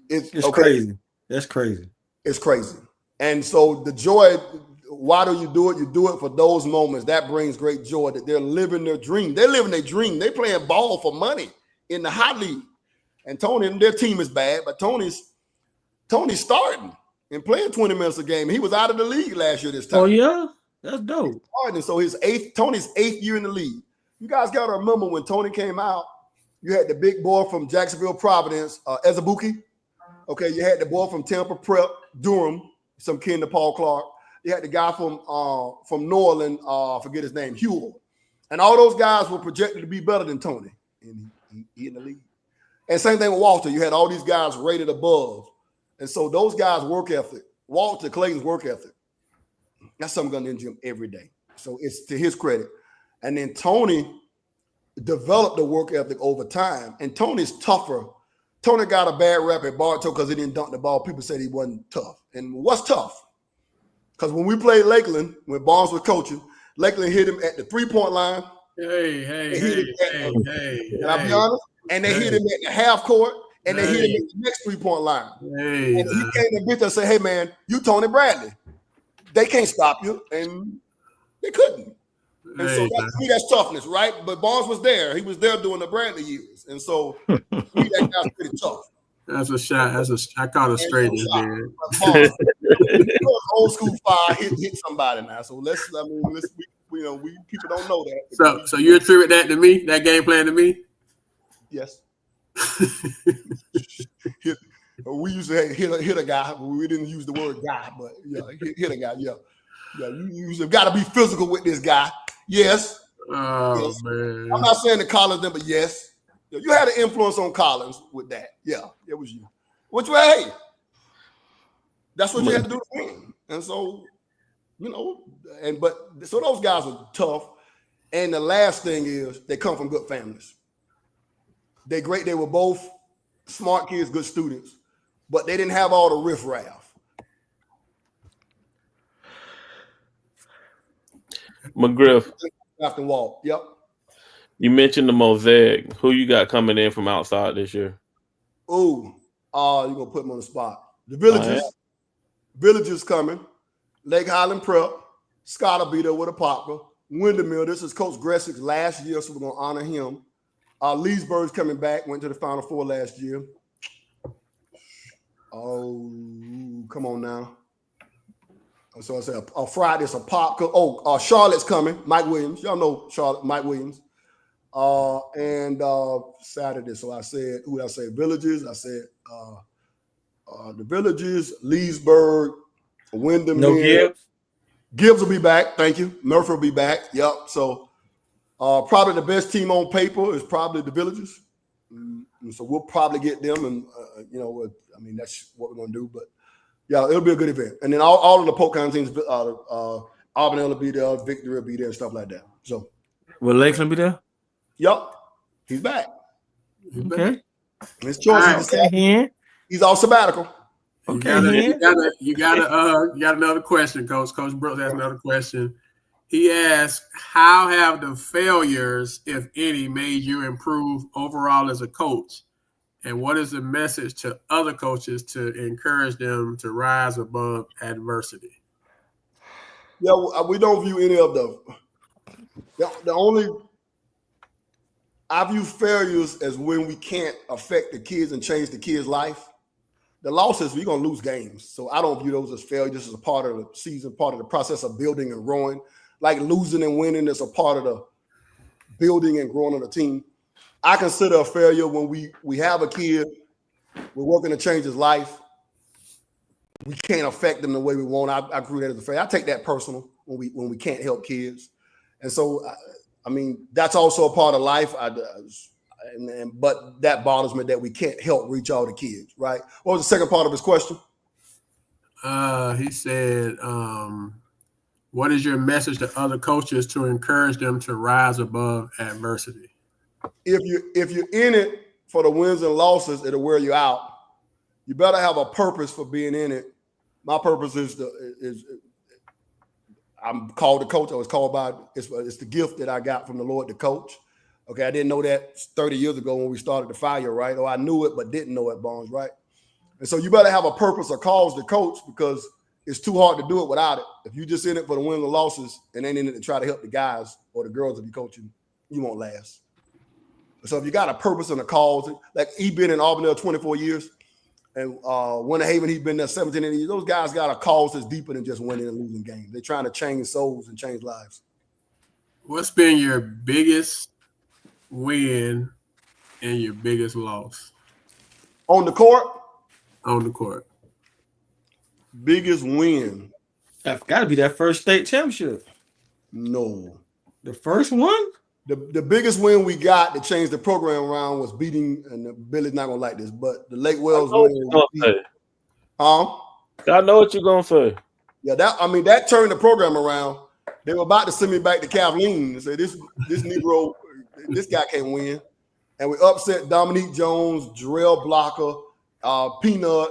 It's okay. Crazy. That's crazy. It's crazy. And so the joy, why do you do it? You do it for those moments. That brings great joy that they're living their dream. They're living their dream. They're playing ball for money in the high league. And Tony, their team is bad, but Tony's starting and playing 20 minutes a game. He was out of the league last year this time. Oh, yeah? That's dope. And so Tony's eighth year in the league. You guys got to remember when Tony came out, you had the big boy from Jacksonville, Providence, Ezebuki. Okay, you had the boy from Tampa Prep, Durham, some kin to Paul Clark. You had the guy from New Orleans, forget his name, Hewell. And all those guys were projected to be better than Tony. And he in the league. And same thing with Walter. You had all these guys rated above. And so those guys' work ethic, Walter Clayton's work ethic, that's something going to injure him every day. So it's to his credit. And then Tony developed the work ethic over time. And Tony's tougher. Tony got a bad rap at Bartow because he didn't dunk the ball. People said he wasn't tough. And what's tough? Because when we played Lakeland, when Barnes was coaching, Lakeland hit him at the three-point line. Hey. And I'll be honest, and they hit him at the half court, and they hit him at the next three-point line. And he came to bitch and said, hey, man, you Tony Bradley. They can't stop you. And they couldn't. And so that's toughness, right? But Barnes was there. He was there during the Bradley years. And so that guy's pretty tough. That's a shot. I caught it straight in there. Old school fire hit somebody now. So we people don't know that. So you attribute that to me, that game plan to me? Yes. We used to hit a guy, but we didn't use the word guy, but yeah, hit a guy, yeah. Yeah, you got to be physical with this guy. Yes. Oh, yes. man. I'm not saying the Collins then, but yes. You had an influence on Collins with that. Yeah, it was you. Which way? Hey, that's what you had to do to win. And so, so those guys are tough. And the last thing is they come from good families. They're great. They were both smart kids, good students, but they didn't have all the riffraff. McGriff. After Walt. Yep. You mentioned the mosaic. Who you got coming in from outside this year? Ooh, you're going to put them on the spot. The Villages. Villages coming. Lake Highland Prep. Scott will be there with a popper. Windermere. This is Coach Gressig's last year, so we're going to honor him. Leesburg's coming back. Went to the Final Four last year. Oh, come on now. So I said, Friday it's a pop. Charlotte's coming. Mike Williams. Y'all know Charlotte, Mike Williams. And Saturday. So I said, who did I say? Villages. I said the Villages, Leesburg, Windermere. No Gibbs. Gibbs will be back. Thank you. Murphy will be back. Yep. So probably the best team on paper is probably the Villages. And so we'll probably get them. And, that's what we're going to do. But, yeah, it'll be a good event. And then all of the Polk County teams, Auburn will be there, Victory will be there, and stuff like that. So, will Lakeland be there? Yep. He's back. Okay. His choice. He's all sabbatical. Okay. You got another question, Coach. Coach Brooks has another question. He asked, how have the failures, if any, made you improve overall as a coach? And what is the message to other coaches to encourage them to rise above adversity? Yeah, we don't view any of those. I view failures as when we can't affect the kids and change the kids' life. The losses, we're going to lose games. So I don't view those as failures as a part of the season, part of the process of building and growing. Like losing and winning is a part of the building and growing of the team. I consider a failure when we have a kid, we're working to change his life. We can't affect them the way we want. I grew that as a failure. I take that personal when we can't help kids. And so, that's also a part of life. But that bothers me that we can't help reach all the kids, right? What was the second part of his question? He said, what is your message to other coaches to encourage them to rise above adversity? If you're in it for the wins and losses, it'll wear you out. You better have a purpose for being in it. My purpose is I'm called to coach. I was called by it's the gift that I got from the Lord to coach. Okay, I didn't know that 30 years ago when we started the fire, right? Or I knew it but didn't know it, Barnes, right? And so you better have a purpose or cause to coach because it's too hard to do it without it. If you just in it for the wins and losses and ain't in it to try to help the guys or the girls that be coaching, you won't last. So if you got a purpose and a cause, like he been in Auburn 24 years, and Winter Haven, he's been there 17 years. Those guys got a cause that's deeper than just winning and losing games. They're trying to change souls and change lives. What's been your biggest win and your biggest loss? On the court? On the court. Biggest win. That's got to be that first state championship. No. The first one? The biggest win we got to change the program around was beating, and Billy's not going to like this, but the Lake Wells win. I know what you're going to say. Yeah, that turned the program around. They were about to send me back to Kathleen and say, this Negro, this guy can't win. And we upset Dominique Jones, Jarrell Blocker, Peanut.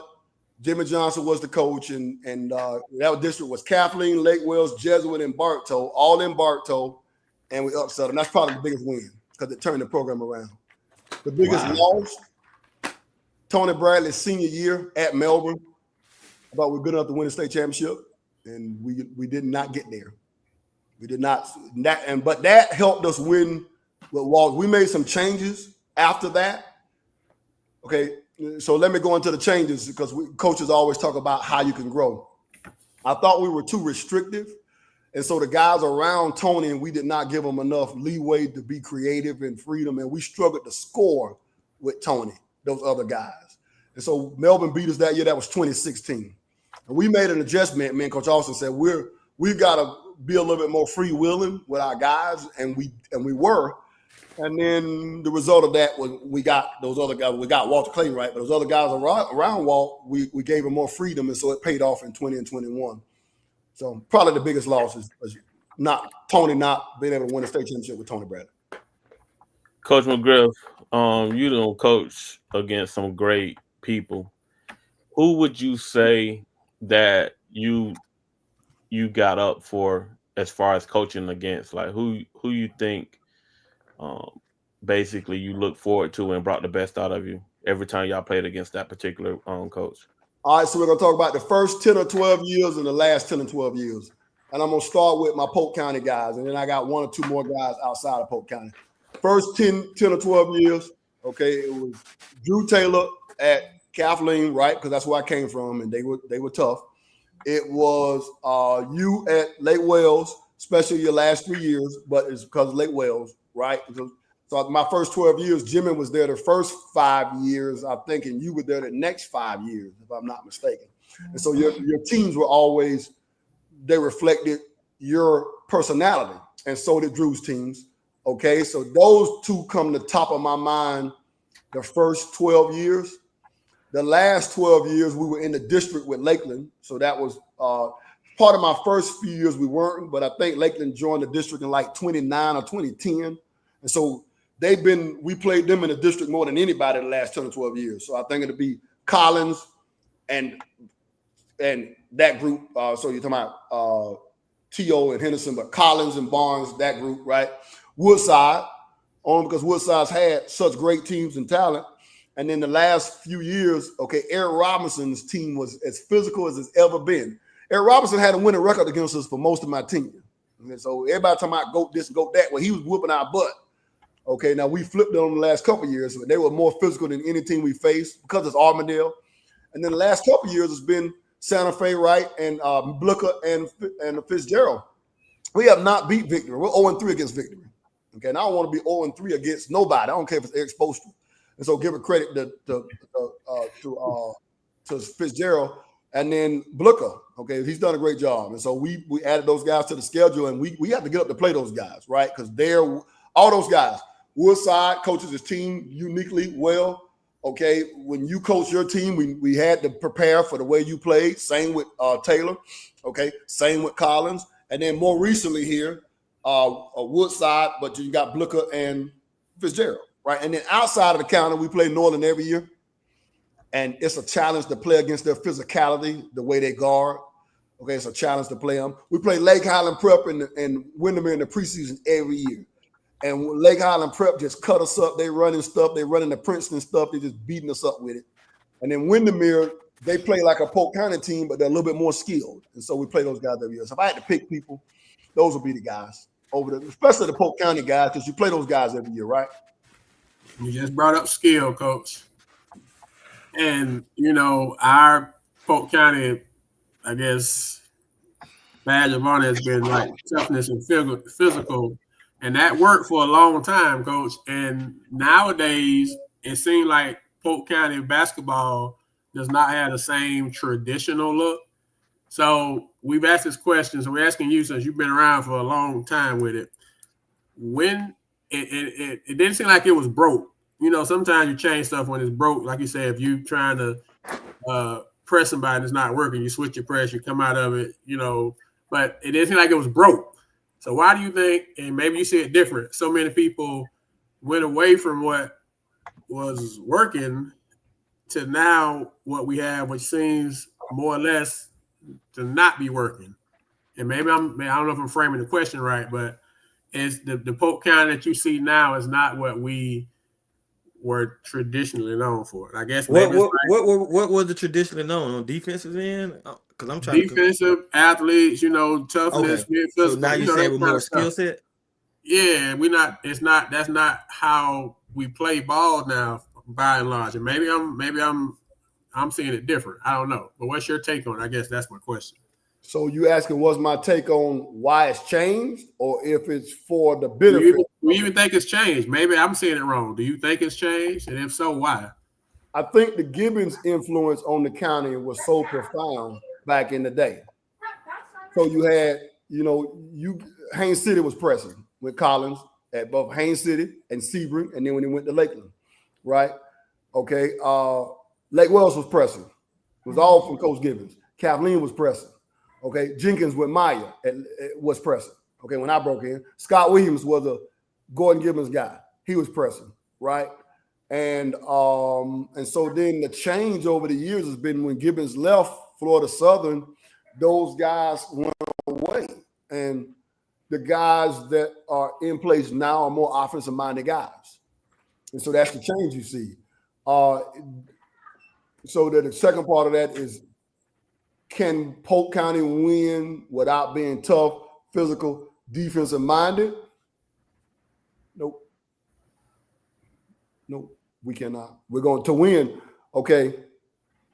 Jimmy Johnson was the coach, and that district was Kathleen, Lake Wells, Jesuit, and Bartow, all in Bartow. And we upset them. That's probably the biggest win because it turned the program around. The biggest loss, Tony Bradley's senior year at Melbourne. I thought we were good enough to win the state championship, and we did not get there. We did not. But that helped us win with Walls. We made some changes after that. Okay, so let me go into the changes because coaches always talk about how you can grow. I thought we were too restrictive. And so the guys around Tony, and we did not give them enough leeway to be creative and freedom, and we struggled to score with Tony, those other guys. And so Melbourne beat us that year. That was 2016. And we made an adjustment. Me and Coach Austin said, we've got to be a little bit more free-willing with our guys, and we were. And then the result of that was we got those other guys. We got Walter Clayton, right? But those other guys around Walt, we gave them more freedom, and so it paid off in 20 and 21. So probably the biggest loss is Tony not being able to win a state championship with Tony Bradley. Coach McGriff, you don't coach against some great people. Who would you say that you got up for as far as coaching against? Like who you think basically you look forward to and brought the best out of you every time y'all played against that particular coach? All right, so we're going to talk about the first 10 or 12 years and the last 10 or 12 years. And I'm going to start with my Polk County guys, and then I got one or two more guys outside of Polk County. First 10 or 12 years, okay, it was Drew Taylor at Kathleen, right, because that's where I came from, and they were tough. It was you at Lake Wells, especially your last 3 years, but it's because of Lake Wells, right? So my first 12 years, Jimmy was there the first 5 years, I think, and you were there the next 5 years, if I'm not mistaken. And so your teams were always, they reflected your personality, and so did Drew's teams. Okay, so those two come to the top of my mind the first 12 years. The last 12 years, we were in the district with Lakeland, so that was part of my first few years we weren't, but I think Lakeland joined the district in like 29 or 2010, and so we played them in the district more than anybody in the last 10 or 12 years. So I think it'll be Collins and that group. So you're talking about T.O. and Henderson, but Collins and Barnes, that group, right? Woodside, only because Woodside's had such great teams and talent. And then the last few years, okay, Eric Robinson's team was as physical as it's ever been. Eric Robinson had a winning record against us for most of my tenure. And so everybody talking about go this, go that. Well, he was whooping our butt. Okay, now we flipped them the last couple of years. They were more physical than any team we faced because it's Armadale. And then the last couple of years has been Santa Fe, right, and Blooker and Fitzgerald. We have not beat Victory. We're 0-3 against Victory. Okay, and I don't want to be 0-3 against nobody. I don't care if it's Eric Spoelstra. And so give a credit to Fitzgerald and then Blooker. Okay, he's done a great job. And so we added those guys to the schedule, and we have to get up to play those guys, right? Because they're all those guys. Woodside coaches his team uniquely well. Okay, when you coach your team, we had to prepare for the way you played. Same with Taylor. Okay, same with Collins, and then more recently here, Woodside, but you got Blooker and Fitzgerald, right? And then outside of the county, we play Northern every year, and it's a challenge to play against their physicality, the way they guard. Okay, it's a challenge to play them. We play Lake Highland Prep and Windermere in the preseason every year. And Lake Highland Prep just cut us up. They running stuff. They running the Princeton stuff. They just beating us up with it. And then Windermere, they play like a Polk County team, but they're a little bit more skilled. And so we play those guys every year. So if I had to pick people, those would be the guys especially the Polk County guys, because you play those guys every year, right? You just brought up skill, Coach. And, our Polk County, I guess, badge of honor has been like toughness and physical. And that worked for a long time, Coach. And nowadays, it seems like Polk County basketball does not have the same traditional look. So we've asked this question. So we're asking you, since you've been around for a long time with it, when it didn't seem like it was broke. Sometimes you change stuff when it's broke. Like you said, if you're trying to press somebody and it's not working, you switch your press, you come out of it, but it didn't seem like it was broke. So why do you think, and maybe you see it different, so many people went away from what was working to now what we have, which seems more or less to not be working? And maybe I don't know if I'm framing the question right, but it's the Polk County that you see now is not what we were traditionally known for. I guess maybe what was the traditionally known on defensive end? Because I'm trying defensive athletes, toughness, okay. So now you're saying with more skill set? Yeah, that's not how we play ball now, by and large. And maybe I'm seeing it different. I don't know. But what's your take on it? I guess that's my question. So you asking what's my take on why it's changed, or if it's for the benefit? Do you even think it's changed? Maybe I'm seeing it wrong. Do you think it's changed? And if so, why? I think the Gibbons influence on the county was so profound back in the day. So you had, Haines City was pressing with Collins at both Haines City and Sebring, and then when he went to Lakeland, right? Okay. Lake Wells was pressing. It was all from Coach Gibbons. Kathleen was pressing. Okay. Jenkins with Maya was pressing. Okay. When I broke in, Scott Williams was a Gordon Gibbons guy. He was pressing, right? And so then the change over the years has been when Gibbons left Florida Southern, those guys went away. And the guys that are in place now are more offensive-minded guys. And so that's the change you see. So that the second part of that is, can Polk County win without being tough, physical, defensive-minded? Nope, we cannot. We're going to win. Okay.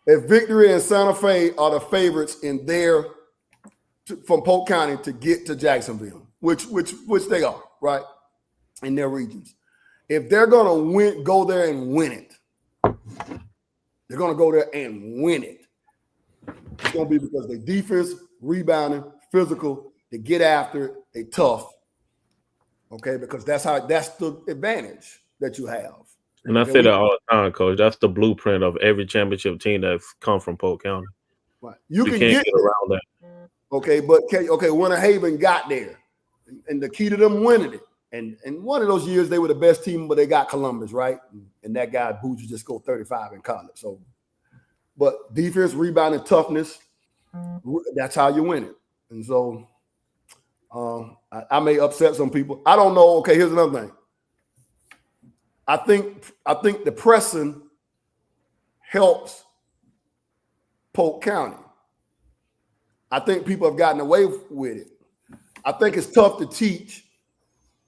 If Victory and Santa Fe are the favorites in from Polk County to get to Jacksonville, which they are, right, in their regions. If they're going to go there and win it, they're going to go there and win it. It's going to be because they defense, rebounding, physical, they get after it, they tough. Okay, because that's the advantage that you have. And I say that all the time, Coach. That's the blueprint of every championship team that's come from Polk County. Right. You can't get around that. Okay, but Winter Haven got there, and the key to them winning it. And one of those years they were the best team, but they got Columbus, right? And that guy Boots just scored 35 in college. So, but defense, rebounding, toughness, that's how you win it. And so, I may upset some people. I don't know. Okay, here's another thing. I think the pressing helps Polk County. I think people have gotten away with it. I think it's tough to teach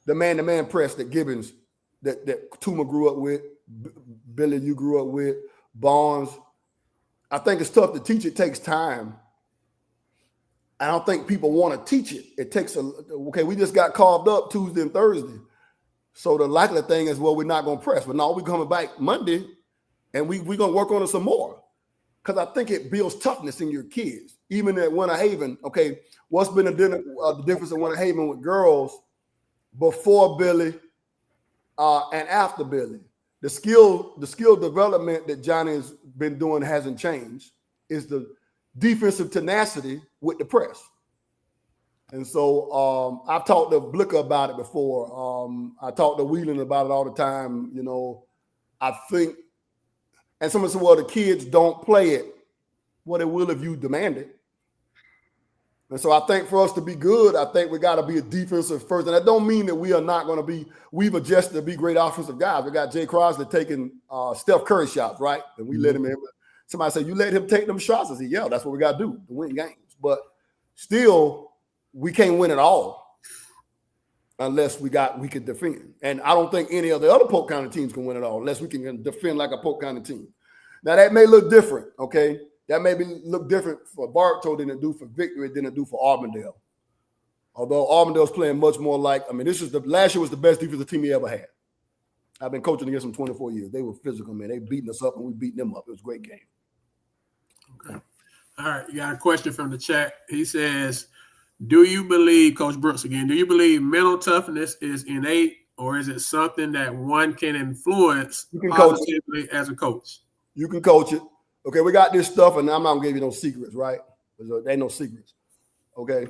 the man-to-man press that Gibbons, that Tuma grew up with, Billy, you grew up with, Barnes. I think it's tough to teach. It takes time. I don't think people want to teach it. It takes we just got carved up Tuesday and Thursday. So the likely thing is, well, we're not going to press. But no, we're coming back Monday, and we're going to work on it some more. Because I think it builds toughness in your kids. Even at Winter Haven, okay, what's been the difference in Winter Haven with girls before Billy and after Billy? The skill development that Johnny's been doing hasn't changed. Is the defensive tenacity with the press. And so I've talked to Blicker about it before. I talked to Whelan about it all the time. I think, and someone said, well, the kids don't play it. Well, they will if you demand it. And so I think for us to be good, I think we got to be a defensive first. And that don't mean that we are not going to be, we've adjusted to be great offensive guys. We got Jay Crosby taking Steph Curry shots, right? And we let him in. Somebody said, you let him take them shots. I said, yeah, that's what we got to do to win games. But still, we can't win it all unless we can defend. And I don't think any of the other Polk County teams can win it all unless we can defend like a Polk County team. Now, that may look different, okay? That may look different for Bartow than it do for Victory, than it do for Auburndale. Although Auburndale's playing much more like, I mean, last year was the best defensive team he ever had. I've been coaching against them 24 years. They were physical, man. They beating us up and we beating them up. It was a great game. Okay. All right. You got a question from the chat. He says, do you believe, Coach Brooks again, do you believe mental toughness is innate or is it something that one can influence positively as a coach? You can coach it. Okay, we got this stuff, and I'm not going to give you no secrets, right? There ain't no secrets. Okay?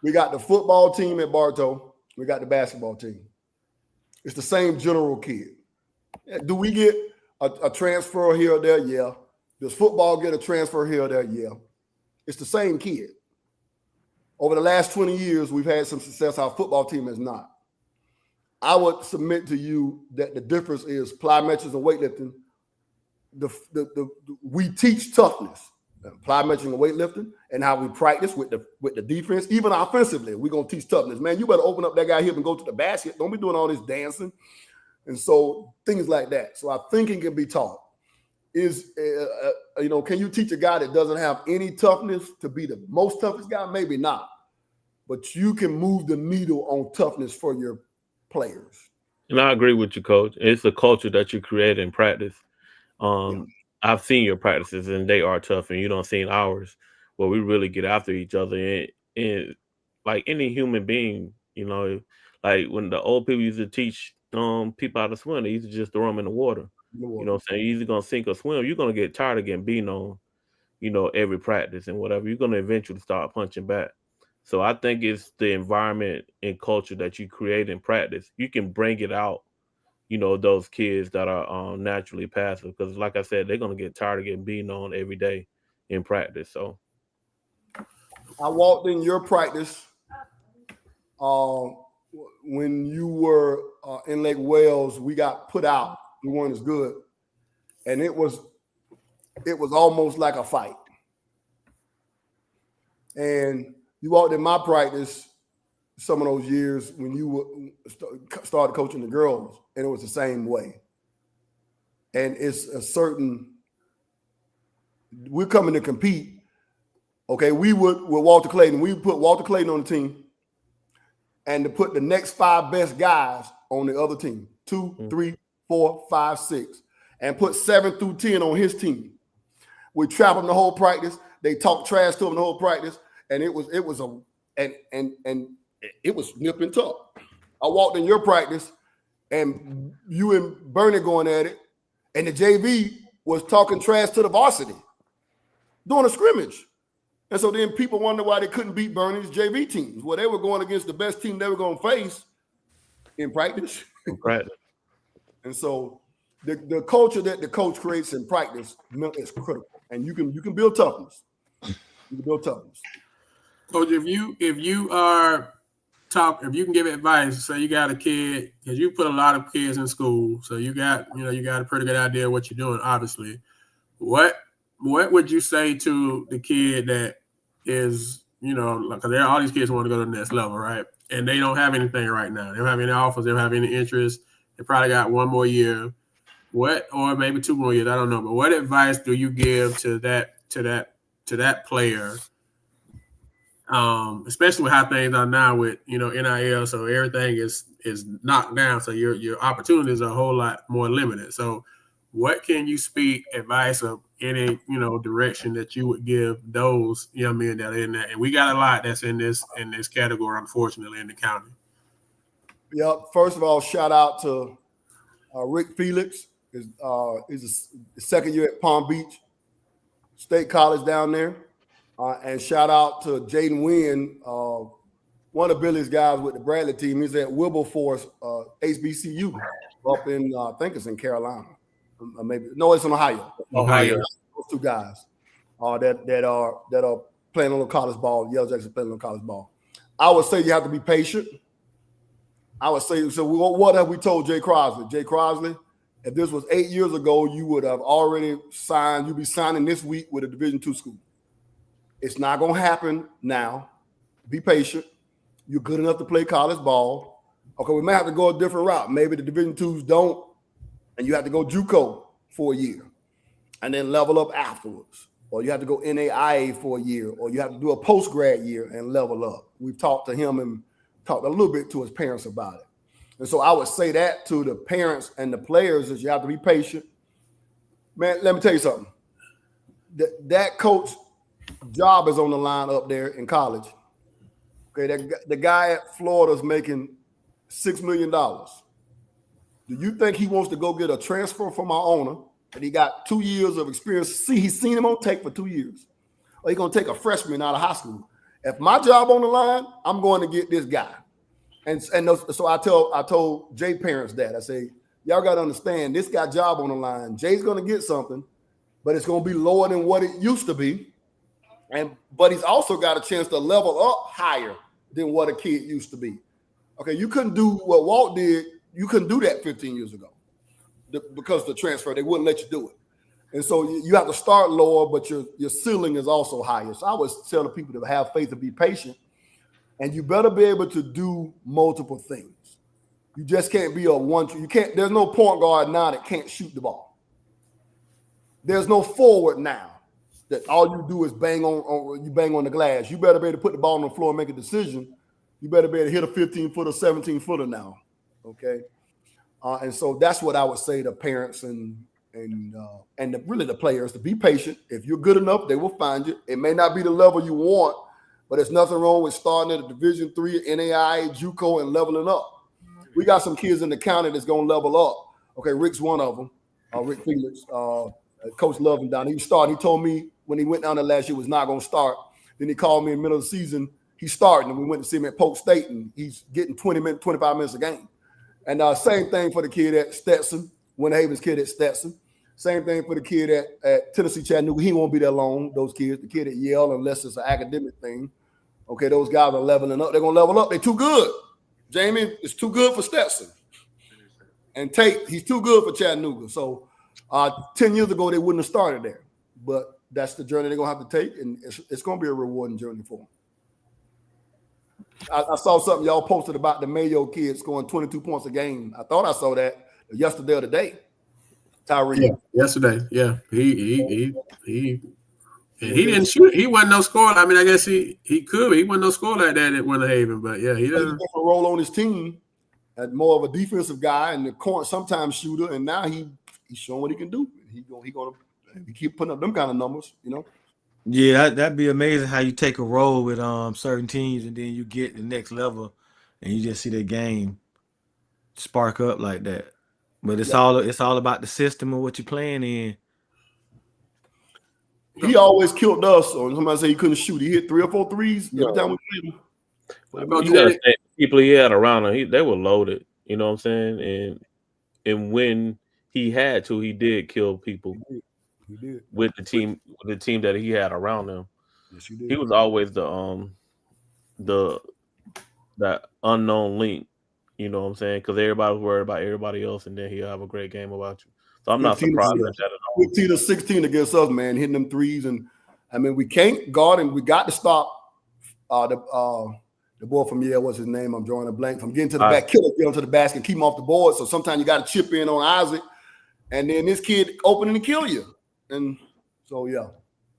We got the football team at Bartow. We got the basketball team. It's the same general kid. Do we get a transfer here or there? Yeah. Does football get a transfer here or there? Yeah. It's the same kid. Over the last 20 years, we've had some success. Our football team has not. I would submit to you that the difference is plyometrics and weightlifting. We teach toughness, plyometrics and weightlifting, and how we practice with the defense, even offensively. We're gonna teach toughness, man. You better open up that guy hip and go to the basket. Don't be doing all this dancing, and so things like that. So I think it can be taught. Can you teach a guy that doesn't have any toughness to be the most toughest guy? Maybe not, but you can move the needle on toughness for your players. And I agree with you, Coach. It's a culture that you create in practice. I've seen your practices and they are tough, and you don't see ours where we really get after each other. And like any human being, like when the old people used to teach people how to swim, they used to just throw them in the water. You know what I'm saying? You're either gonna sink or swim. You're gonna get tired of getting beaten on, every practice and whatever. You're gonna eventually start punching back. So I think it's the environment and culture that you create in practice. You can bring it out. Those kids that are naturally passive, because like I said, they're going to get tired of getting beaten on every day in practice. So I walked in your practice when you were in Lake Wales. We got put out. We weren't as good. And it was almost like a fight. And you walked in my practice some of those years when you started coaching the girls, and it was the same way. And it's we're coming to compete. Okay, we would with Walter Clayton, we put Walter Clayton on the team and to put the next 5 best guys on the other team, 2, 3, 4, 5, 6, and put 7 through 10 on his team. We trap them the whole practice. They talk trash to them the whole practice, and it was nip and tuck. I walked in your practice, and you and Bernie going at it, and the JV was talking trash to the varsity during a scrimmage. And so then people wonder why they couldn't beat Bernie's JV teams. Well, they were going against the best team they were going to face in practice. Right. And so the culture that the coach creates in practice is critical. And you can build toughness. You can build toughness. Coach, if you can give advice, say you got a kid, because you put a lot of kids in school, so you got a pretty good idea of what you're doing, obviously. What would you say to the kid that is, like all these kids want to go to the next level, right? And they don't have anything right now. They don't have any offers, they don't have any interest. They probably got 1 more year. Or maybe 2 more years, I don't know. But what advice do you give to that player? Especially with how things are now with NIL, so everything is knocked down, so your opportunities are a whole lot more limited. So what can you speak advice of any direction that you would give those young men that are in that? And we got a lot that's in this category, unfortunately, in the county. Yeah, first of all, shout out to Rick Felix. He's the second year at Palm Beach State College down there. And shout out to Jaden Wynn, one of Billy's guys with the Bradley team. He's at Wilberforce HBCU up in, I think it's in Carolina. It's in Ohio. Ohio. Those 2 guys that are playing on the college ball. Yale Jackson playing on college ball. I would say you have to be patient. I would say, so what have we told Jay Crosley? Jay Crosley, If this was 8 years ago, you would have already signed. You'd be signing this week with a Division II school. It's not going to happen now. Be patient. You're good enough to play college ball. Okay, we may have to go a different route. Maybe the Division IIs don't, and you have to go JUCO for a year and then level up afterwards. Or you have to go NAIA for a year, or you have to do a post-grad year and level up. We've talked to him and talked a little bit to his parents about it. And so I would say that to the parents and the players is you have to be patient. Man, let me tell you something. That coach job is on the line up there in college. Okay, the guy at Florida is making $6 million. Do you think he wants to go get a transfer from our owner and he got 2 years of experience? See, he's seen him on tape for 2 years. Or he's going to take a freshman out of high school. If my job on the line, I'm going to get this guy. And so I told Jay parents that. I say, y'all got to understand, this guy job on the line. Jay's going to get something, but it's going to be lower than what it used to be. But he's also got a chance to level up higher than what a kid used to be. Okay, you couldn't do what Walt did. You couldn't do that 15 years ago because of the transfer. They wouldn't let you do it. And so you have to start lower, but your ceiling is also higher. So I always tell the people to have faith and be patient. And you better be able to do multiple things. You just can't be a one. You can't. There's no point guard now that can't shoot the ball. There's no forward now that all you do is bang on the glass. You better be able to put the ball on the floor and make a decision. You better be able to hit a 15-footer, 17-footer now. Okay, and so that's what I would say to parents and really the players, to be patient. If you're good enough, they will find you. It may not be the level you want, but there's nothing wrong with starting at a Division III, NAIA, JUCO, and leveling up. We got some kids in the county that's going to level up. Okay, Rick's one of them. Rick Felix, Coach loved him down. He was starting. He told me when he went down there last year was not going to start. Then he called me in the middle of the season. He's starting, and we went to see him at Polk State, and he's getting 25 minutes a game. And same thing for the kid at Stetson, Winter Haven's kid at Stetson. Same thing for the kid at Tennessee Chattanooga. He won't be there long, those kids. The kid at Yale, unless it's an academic thing. Okay, those guys are leveling up. They're going to level up. They're too good. Jamie is too good for Stetson. And Tate, he's too good for Chattanooga. So 10 years ago, they wouldn't have started there. But that's the journey they're going to have to take, and it's going to be a rewarding journey for them. I saw something y'all posted about the Mayo kid scoring 22 points a game. I thought I saw that yesterday or today. Tyree. Yeah, yesterday. Yeah, he didn't shoot. He wasn't no scorer. I mean, I guess he could. But he wasn't no scorer like that at Winter Haven. But yeah, he doesn't. He has a role on his team as more of a defensive guy and the corner sometimes shooter. And now he's showing what he can do. He keep putting up them kind of numbers, you know. Yeah, that'd be amazing how you take a role with certain teams and then you get the next level and you just see the game spark up like that. But it's all about the system and what you're playing in. He always killed us, or somebody say he couldn't shoot. He hit 3 or 4 threes every time we played him. The people he had around him, they were loaded. You know what I'm saying? And when he had to, he did kill people. He did. With the team that he had around him. Yes, he did. He was always that unknown link. You know what I'm saying? Because everybody was worried about everybody else, and then he'll have a great game about you. So I'm not surprised at that at all. 15 to 16 against us, man, hitting them threes. And I mean, we can't guard him. We got to stop the boy from Yale, what's his name? I'm drawing a blank. From getting to the back, get him to the basket, keep him off the board. So sometimes you got to chip in on Isaac, and then this kid opening to kill you. And so yeah,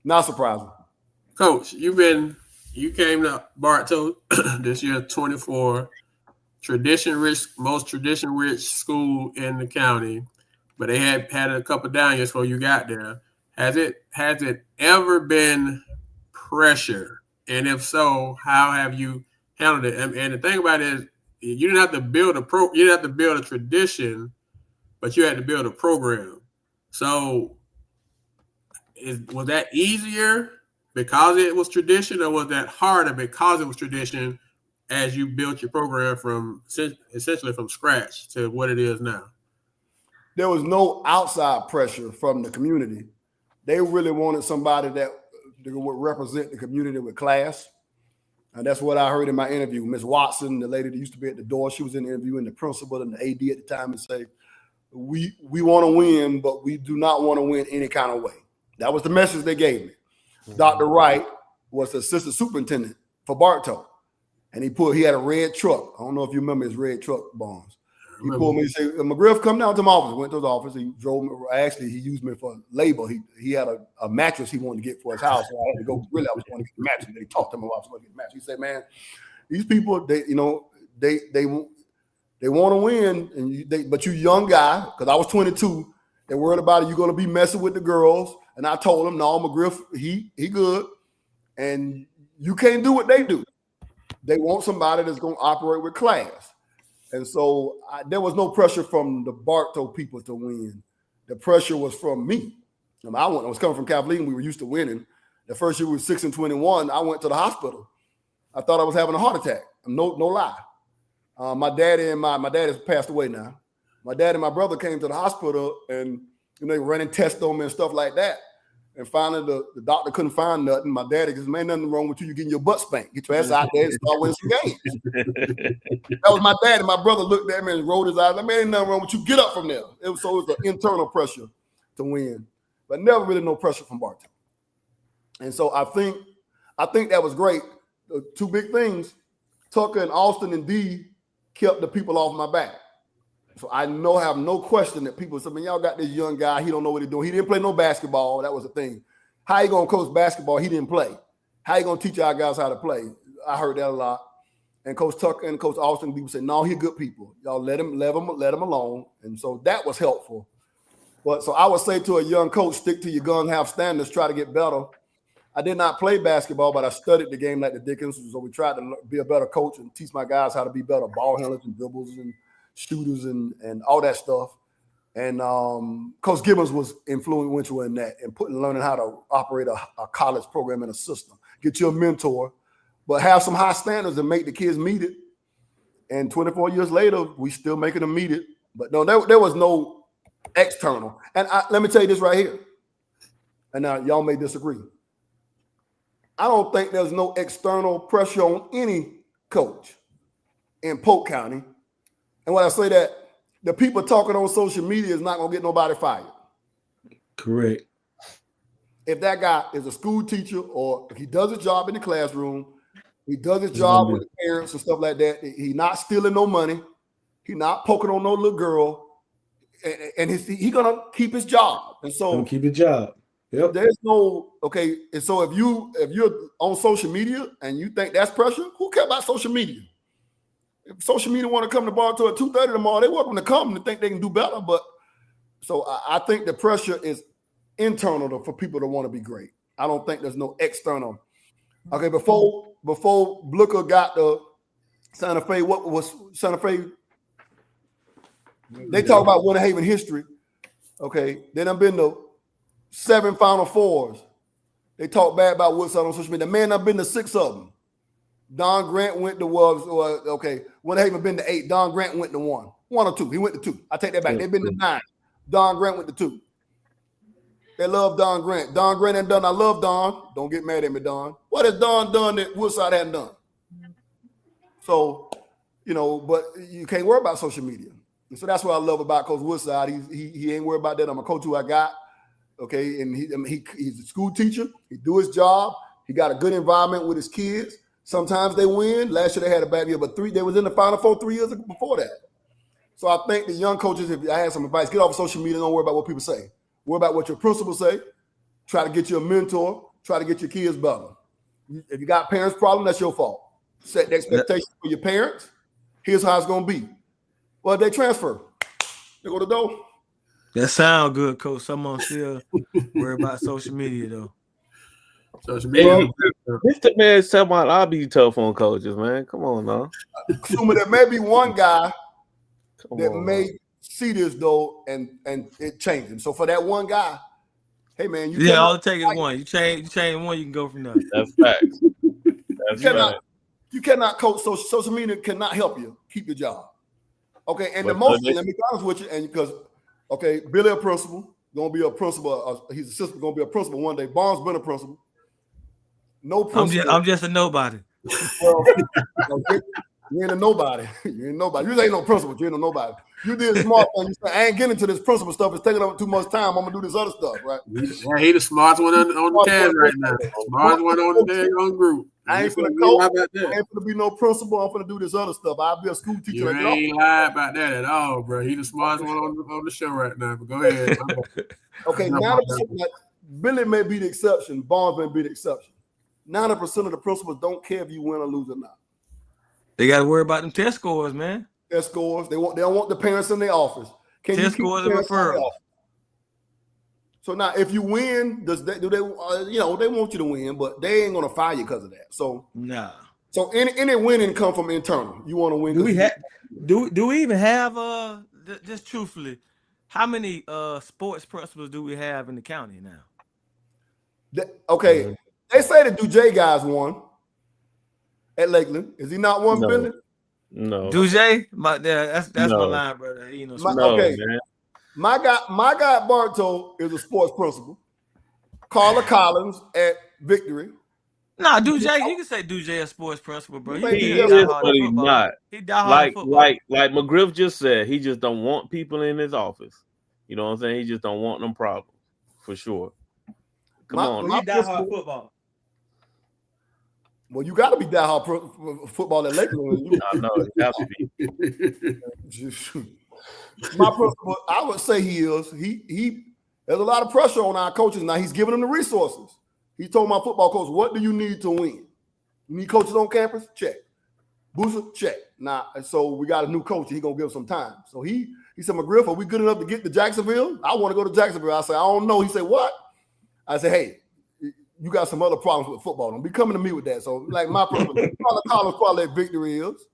not surprising. Coach, you came to Bartow this year, 24, most tradition-rich school in the county, but they had a couple down years before you got there. Has it ever been pressure? And if so, how have you handled it? And the thing about it is, you didn't have to build a tradition, but you had to build a program. So was that easier because it was tradition, or was that harder because it was tradition as you built your program from essentially from scratch to what it is now? There was no outside pressure from the community. They really wanted somebody that would represent the community with class. And that's what I heard in my interview. Ms. Watson, the lady that used to be at the door, she was in the interview, and the principal and the AD at the time, and say, we want to win, but we do not want to win any kind of way. That was the message they gave me. Dr. Wright was the assistant superintendent for Bartow, and he had a red truck. I don't know if you remember his red truck, Barnes. He pulled me and said, McGriff, come down to my office. Went to his office. He drove me. Actually, he used me for labor. He had a mattress he wanted to get for his house. So I had to go. Really, I was going to get the mattress. He talked to me about going to get the mattress. He said, man, these people, they want to win, but you young guy, because I was 22, they're worried about it. You're going to be messing with the girls. And I told him, no, McGriff, he good. And you can't do what they do. They want somebody that's going to operate with class. And so there was no pressure from the Bartow people to win. The pressure was from me. I was coming from Kathleen. We were used to winning. The first year we were 6-21. I went to the hospital. I thought I was having a heart attack. No lie. My dad has passed away now. My dad and my brother came to the hospital and they were running tests on me and stuff like that. And finally, the doctor couldn't find nothing. My daddy says, man, nothing wrong with you. You're getting your butt spanked. Get your ass out there and start winning some games. That was my dad. And my brother looked at me and rolled his eyes. Like, man, ain't nothing wrong with you. Get up from there. It was an internal pressure to win, but never really no pressure from Bartow. And so I think that was great. The two big things, Tucker and Austin and D kept the people off my back. So I have no question that people say, man, y'all got this young guy. He don't know what he's doing. He didn't play no basketball. That was the thing. How you going to coach basketball? He didn't play. How you going to teach our guys how to play? I heard that a lot. And Coach Tucker and Coach Austin, people say, no, he's good people. Y'all let him alone. And so that was helpful. But so I would say to a young coach, stick to your gun, have standards, try to get better. I did not play basketball, but I studied the game like the Dickens. So we tried to be a better coach and teach my guys how to be better ball handlers and dribbles and shooters and all that stuff. And Coach Gibbons was influential in that and learning how to operate a college program in a system. Get you a mentor, but have some high standards and make the kids meet it. And 24 years later, we still making them meet it. But no, there was no external. And let me tell you this right here. And now y'all may disagree. I don't think there's no external pressure on any coach in Polk County. And when I say that, the people talking on social media is not going to get nobody fired. Correct. If that guy is a school teacher or if he does his job in the classroom, he does his job with the parents and stuff like that, he's not stealing no money, he's not poking on no little girl, and he's going to keep his job. And so keep his job. Yep. There's no, okay, and so if you're on social media and you think that's pressure, who cares about social media? If social media want to come to Bartow at 2:30 tomorrow, they're welcome to come and think they can do better. But so I think the pressure is internal for people to want to be great. I don't think there's no external. Okay, before Blooker got the Santa Fe, what was Santa Fe? They talk about Winter Haven history. Okay, then I've been to 7 Final Fours. They talk bad about Woodside on social media. Man, I've been to 6 of them. Don Grant went to Winter Haven been to 8. Don Grant went to 1 or 2. He went to 2. I take that back. They've been to 9. Don Grant went to 2. They love Don Grant. Don Grant ain't done. I love Don. Don't get mad at me, Don. What has Don done that Woodside hadn't done? So, but you can't worry about social media. And so that's what I love about Coach Woodside. He ain't worried about that. I'm a coach who I got. Okay, and he's a school teacher. He do his job. He got a good environment with his kids. Sometimes they win. Last year they had a bad year, but they was in the Final Four 3 years before that. So I think the young coaches, if I had some advice, get off of social media. Don't worry about what people say. Worry about what your principals say. Try to get you a mentor. Try to get your kids better. If you got parents' problem, that's your fault. Set the expectations for your parents. Here's how it's going to be. Well, they transfer. They go to the door. That sound good, Coach. Someone still worry about social media, though. Social media. Mr. Man, someone I'll be tough on coaches, man. Come on now. Assuming there may be one guy may see this though, and it changed him. So for that one guy, hey man, all it takes is one. You change one, you can go from there. That's facts. You cannot coach social media cannot help you keep your job. Okay, and let me be honest with you, and because Billy a principal, gonna be a principal. He's assistant, gonna be a principal one day. Barnes been a principal. No principal. I'm just a nobody. Well, You ain't a nobody. You ain't nobody. You ain't no principal. You ain't no nobody. You did a smart thing. You said, I ain't getting into this principal stuff. It's taking up too much time. I'm gonna do this other stuff, right? Yeah, he the smartest one on the cast right now. Smartest one on the damn group. I ain't finna coach. I ain't finna be no principal. I'm finna do this other stuff. I'll be a school teacher. You ain't lie about that at all, bro. He the smartest one on the show right now. But go ahead. Okay, 90%. Billy may be the exception. Barnes may be the exception. 90% of the principals don't care if you win or lose or not. They got to worry about them test scores, man. Test scores. They don't want the parents in their office. Test scores and referrals. So now, if you win, do they they want you to win, but they ain't gonna fire you because of that. So nah. So any winning come from internal. You want to win. Do we even have just truthfully, how many sports principals do we have in the county now? They say the Dujay guys won at Lakeland. Is he not one, Billy? No. Dujay? That's my line, brother. You know, man. My guy Bartow is a sports principal. Carla Collins at Victory. Nah, Dujay, you can say Dujay a sports principal, bro. He is, but he's not. He die hard like McGriff just said, he just don't want people in his office. You know what I'm saying? He just don't want them problems, for sure. Come on. He die hard football. Well, you got to be die hard football at Lakeland. I know, it has to be. My principal, I would say he is. There's a lot of pressure on our coaches now. He's giving them the resources. He told my football coach, what do you need to win? You need coaches on campus? Check. Booster? Check. Now, so we got a new coach. He's going to give some time. So he said, McGriff, are we good enough to get to Jacksonville? I want to go to Jacksonville. I said, I don't know. He said, what? I said, hey, you got some other problems with football. Don't be coming to me with that. So, like, my principal, Collins probably at Victory is,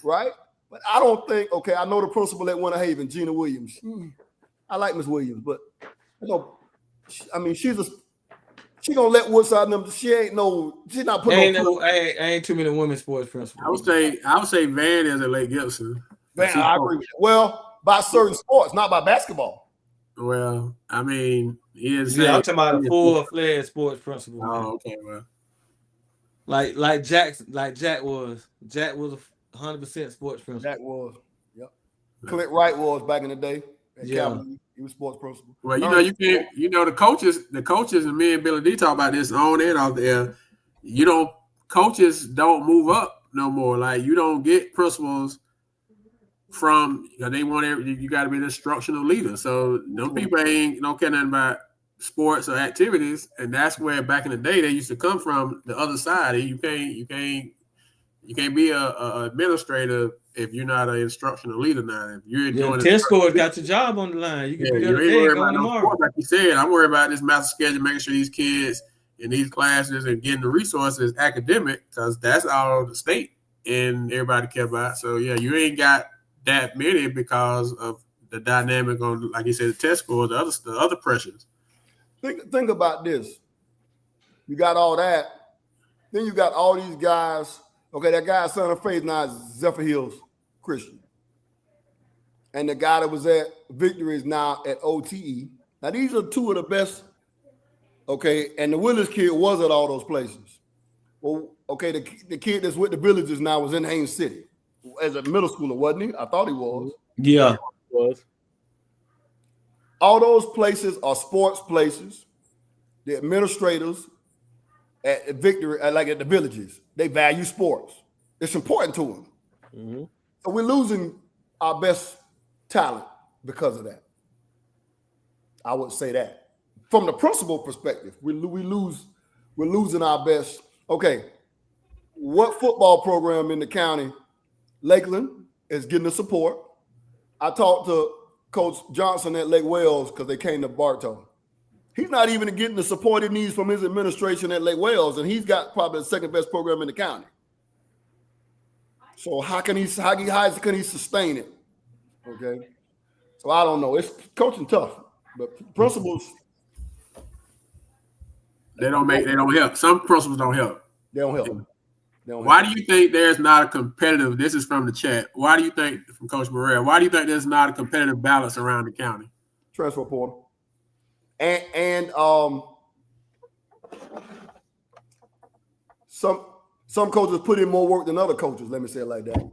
right? But I don't think, I know the principal at Winter Haven, Gina Williams. I like Miss Williams, but, she gonna let Woodside them. She's not putting. Ain't too many women sports principals. I would say Van is at Lake Gibson. Van, I agree with you. Well, by certain sports, not by basketball. Well, I mean, I'm talking about a full-fledged sports principal. Oh, okay, well, like Jack was. Jack was 100% sports principal. Jack was. Yep. Clint Wright was back in the day. Calvin, he was sports principal. Well, you can't. The coaches, and me and Billy D talk about this on and off the air. Coaches don't move up no more. Like, you don't get principals from. They want you got to be an instructional leader. So them people don't care nothing about sports or activities, and that's where back in the day they used to come from. The other side, you can't be a administrator if you're not an instructional leader now. If you're doing test scores, got your job on the line. You can be there going tomorrow. Like you said, I'm worried about this master schedule, making sure these kids in these classes and getting the resources academic, because that's all the state and everybody care about. So yeah, you ain't got that many because of the dynamic on, like you said, the test scores, the other pressures. Think about this. You got all that. Then you got all these guys. Okay, that guy, son of faith, now is Zephyr Hills Christian. And the guy that was at Victory is now at OTE. Now, these are two of the best, and the Willis kid was at all those places. Well, the kid that's with the Villages now was in Haines City as a middle schooler, wasn't he? I thought he was. Yeah. He was. All those places are sports places. The administrators at Victory, like at the Villages, they value sports. It's important to them. Mm-hmm. So we're losing our best talent because of that. I would say that. From the principal perspective, we're losing our best. Okay, what football program in the county? Lakeland is getting the support. I talked to Coach Johnson at Lake Wales because they came to Bartow. He's not even getting the support he needs from his administration at Lake Wales, and he's got probably the second best program in the county. So how can he sustain it? Okay, so I don't know. It's coaching tough, but principals they don't help. Some principals don't help. They don't help. Why do you think there's not a competitive? This is from the chat. Why do you think, from Coach Morrell? Why do you think there's not a competitive balance around the county? Transfer portal. And some coaches put in more work than other coaches. Let me say it like that.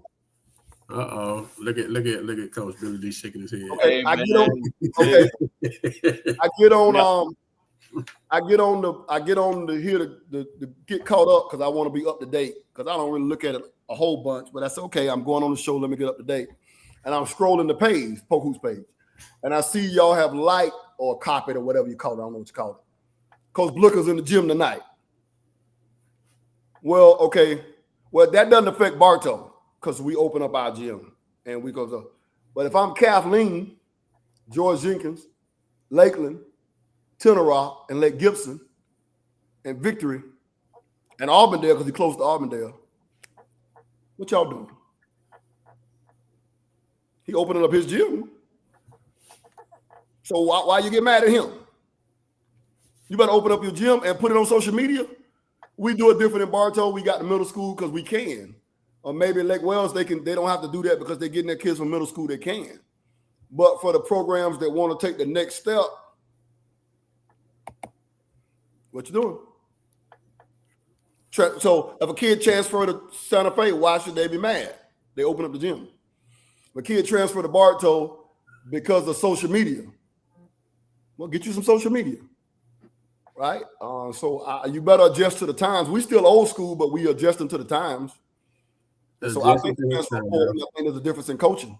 Look at Coach Billy D shaking his head. Okay, Hey, I man. get on. Okay, I get on. I get on to here to get caught up because I want to be up to date because I don't really look at it a whole bunch. But I said, okay, I'm going on the show. Let me get up to date. And I'm scrolling the page, Polk Hoops page, and I see y'all have liked or copied or whatever you call it. I don't know what you call it. Coach Blicker's in the gym tonight. Well, okay. Well, that doesn't affect Bartow because we open up our gym and we go up. But if I'm Kathleen, George Jenkins, Lakeland, Tenorock, and Lake Gibson, and Victory, and Auburndale, because he's close to Auburndale, what y'all doing? He opening up his gym. So why you get mad at him? You better open up your gym and put it on social media. We do it different in Bartow. We got the middle school because we can. Or maybe Lake Wells, they don't have to do that because they're getting their kids from middle school, they can. But for the programs that want to take the next step, what you doing? So if a kid transfer to Santa Fe, why should they be mad? They open up the gym. If a kid transfer to Bartow because of social media, well, get you some social media, right? So you better adjust to the times. We still old school, but we adjusting to the times. So I think there's a difference in coaching.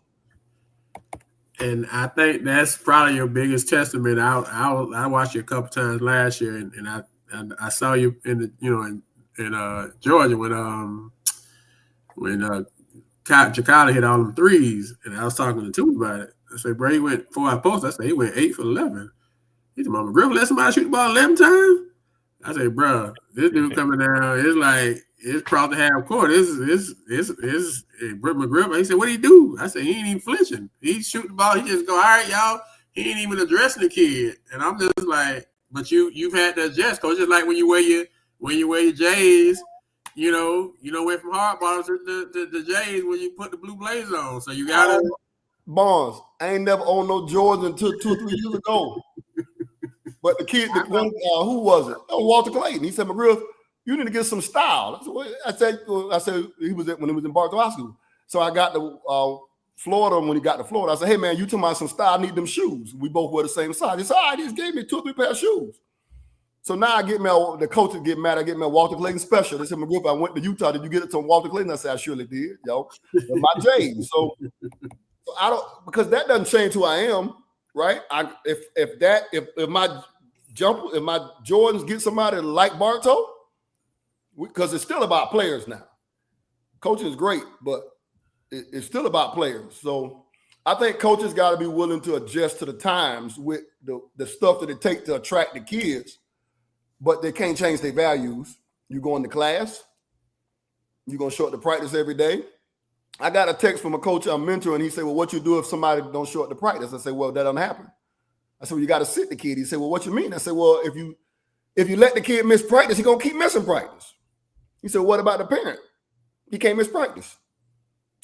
And I think that's probably your biggest testament. I watched you a couple times last year, and I saw you in the in Georgia when Jakala hit all them threes, and I was talking to Tube about it. I said, bro, he went 4 out post. I said he went 8 for 11. He said, Mama Griffin let somebody shoot the ball 11 times. I said, bro, this dude coming down, it's like it's across the half court. It's Britt McGriff. He said, what did he do? I said, he ain't even flinching. He shoot the ball. He just go, all right, y'all. He ain't even addressing the kid. And I'm just like, but you've had to adjust, coach. Just like when you wear your J's, went from hard bottoms to the J's when you put the blue blazer on. So you gotta Bonds. I ain't never owned no Jordans until 2 or 3 years ago. But the kid, who was it? Oh, Walter Clayton. He said, McGriff, you need to get some style. I said he was when he was in Bartow High School. So I got to Florida. When he got to Florida, I said, hey man, you talking about some style? I need them shoes. We both wear the same size. He said, all right, he just gave me 2 or 3 pair of shoes. So now I get me the coaches get mad. I get me a Walter Clayton special. They said, McGriff, I went to Utah. Did you get it to Walter Clayton? I said, I surely did, yo. My J's. So I don't, because that doesn't change who I am, right? If my Jordans get somebody like Bartow, because it's still about players now. Coaching is great, but it's still about players. So I think coaches got to be willing to adjust to the times with the stuff that it takes to attract the kids, but they can't change their values. You go into class, you're going to show up to practice every day. I got a text from a coach I'm mentoring. He said, well, what you do if somebody don't show up to practice? I said, well, that doesn't happen. I said, well, you got to sit the kid. He said, well, what you mean? I said, well, if you let the kid miss practice, he's going to keep missing practice. He said, what about the parent? He can't miss practice.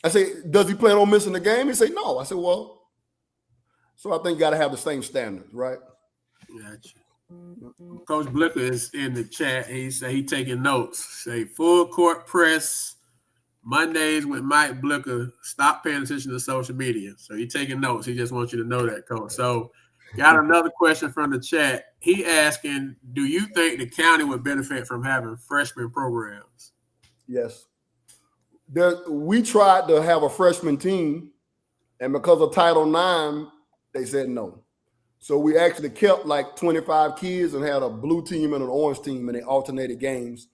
I said, does he plan on missing the game? He said, no. I said, well, so I think you got to have the same standards, right? Gotcha. Coach Blicker is in the chat. He said he taking notes. Say full court press Mondays with Mike Blicker. Stop paying attention to social media. So he taking notes. He just wants you to know that, Coach. So got another question from the chat. He asking, do you think the county would benefit from having freshman programs? Yes. We tried to have a freshman team, and because of Title IX, they said no. So we actually kept like 25 kids and had a blue team and an orange team, and they alternated games.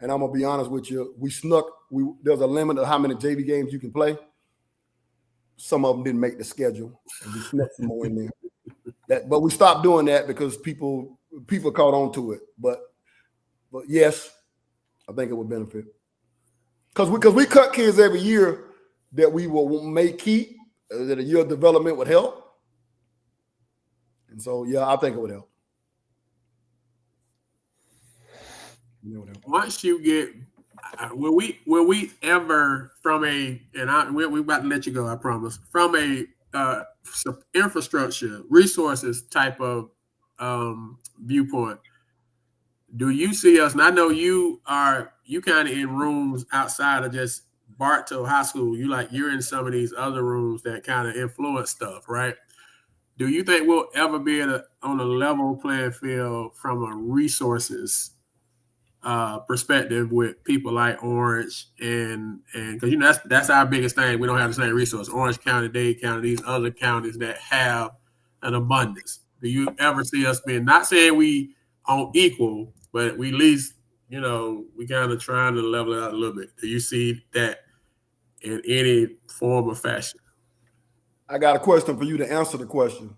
And I'm going to be honest with you, there's a limit of how many JV games you can play. Some of them didn't make the schedule, and we snuck some more in there. But we stopped doing that because people caught on to it. But yes, I think it would benefit. Because we cut kids every year that we may keep, that a year of development would help. And so, yeah, I think it would help. Once you get, will we ever from we're about to let you go, I promise, from a infrastructure, resources type of viewpoint, do you see us, and I know you kind of in rooms outside of just Bartow High School, you're in some of these other rooms that kind of influence stuff, right? Do you think we'll ever be on a level playing field from a resources perspective with people like Orange and because that's our biggest thing. We don't have the same resource. Orange County, Dade County, these other counties that have an abundance. Do you ever see us being, not saying we on equal, but we at least, we kind of trying to level it out a little bit. Do you see that in any form or fashion? I got a question for you to answer the question.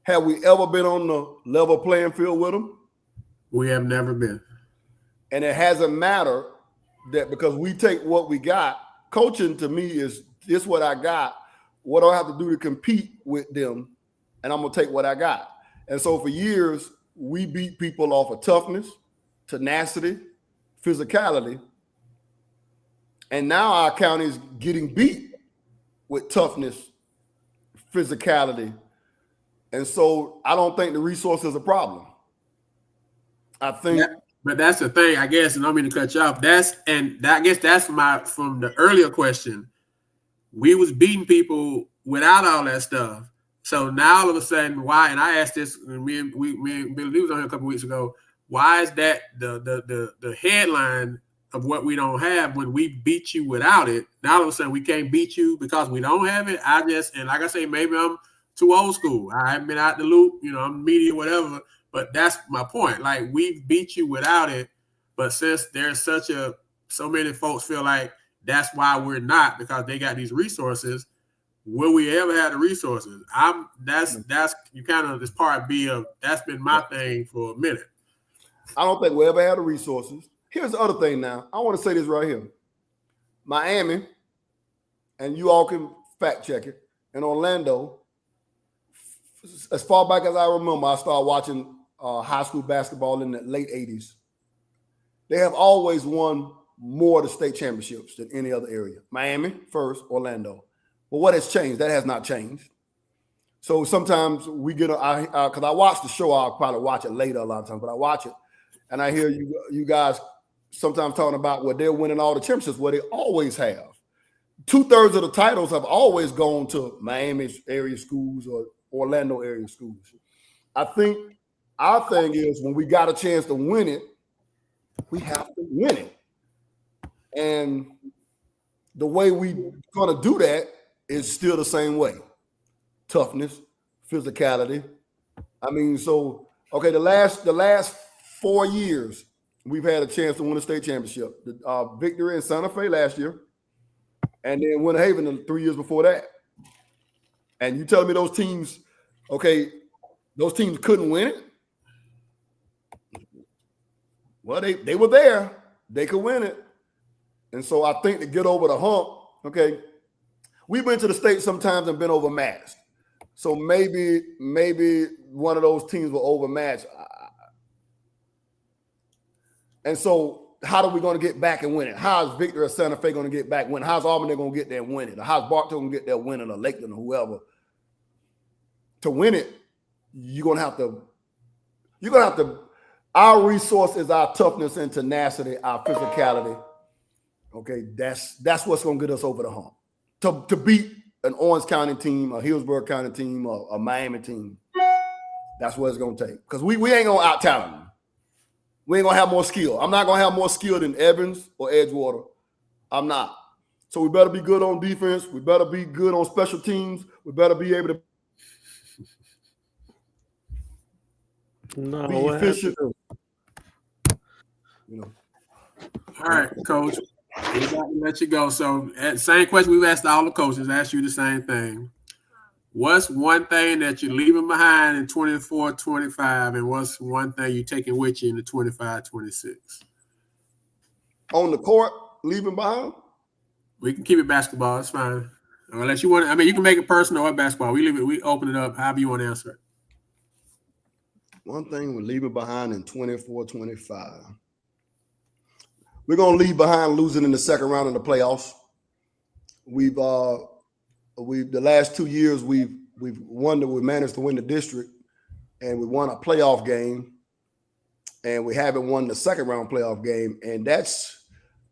Have we ever been on the level playing field with them? We have never been. And it hasn't mattered that because we take what we got. Coaching to me is this what I got. What do I have to do to compete with them? And I'm going to take what I got. And so for years, we beat people off of toughness, tenacity, physicality. And now our county is getting beat with toughness, physicality. And so I don't think the resource is a problem. I think. Yeah, but that's the thing, I guess, and I don't mean to cut you off. I guess that's from the earlier question. We was beating people without all that stuff. So now all of a sudden, why? And I asked this, and me and Billy was on here a couple weeks ago. Why is that the headline of what we don't have when we beat you without it? Now all of a sudden we can't beat you because we don't have it. And like I say, maybe I'm too old school. I haven't been out the loop, I'm media, whatever. But that's my point. Like, we beat you without it, but since there's so many folks feel like that's why we're not, because they got these resources. Will we ever have the resources? That's you kind of this part B of that's been my thing for a minute. I don't think we'll ever have the resources. Here's the other thing now. I want to say this right here. Miami, and you all can fact check it, and Orlando, as far back as I remember, I started watching high school basketball in the late 80s. They have always won more of the state championships than any other area. Miami first, Orlando. But what has changed? That has not changed. So sometimes we get, because I watch the show, I'll probably watch it later a lot of times, but I watch it, and I hear you guys sometimes talking about where they're winning all the championships, where they always have. 2/3 of the titles have always gone to Miami area schools or Orlando area schools. I think our thing is when we got a chance to win it, we have to win it. And the way we're going to do that is still the same way. Toughness, physicality. I mean, so, okay, the last 4 years, we've had a chance to win a state championship. The victory in Santa Fe last year, and then Winter Haven the 3 years before that. And you telling me those teams, okay, those teams couldn't win it? Well, they were there. They could win it. And so I think to get over the hump, okay, we've been to the state sometimes and been overmatched. So maybe one of those teams were overmatched. And so how are we going to get back and win it? How is Victor or Santa Fe going to get back win? How's Auburn going to get there and win it? Or how's Bartow going to get there winning, or Lakeland, or whoever? To win it, you're going to have to, our resource is our toughness and tenacity, our physicality. Okay, that's what's going to get us over the hump. To beat an Orange County team, a Hillsborough County team, or a Miami team, that's what it's going to take. Because we ain't going to out-talent them. We ain't going to have more skill. I'm not going to have more skill than Evans or Edgewater. I'm not. So we better be good on defense. We better be good on special teams. We better be able to be efficient. All right, Coach. We're about to let you go. So, same question we've asked all the coaches. Asked you the same thing. What's one thing that you're leaving behind in 24-25, and what's one thing you're taking with you in the 25-26? On the court, leaving behind? We can keep it basketball. It's fine. Unless you want to, you can make it personal or basketball. We open it up however you want to answer it. One thing we're leaving behind in 24-25. We're going to leave behind losing in the second round of the playoffs. We've the last 2 years we managed to win the district, and we won a playoff game, and we haven't won the second round playoff game, and that's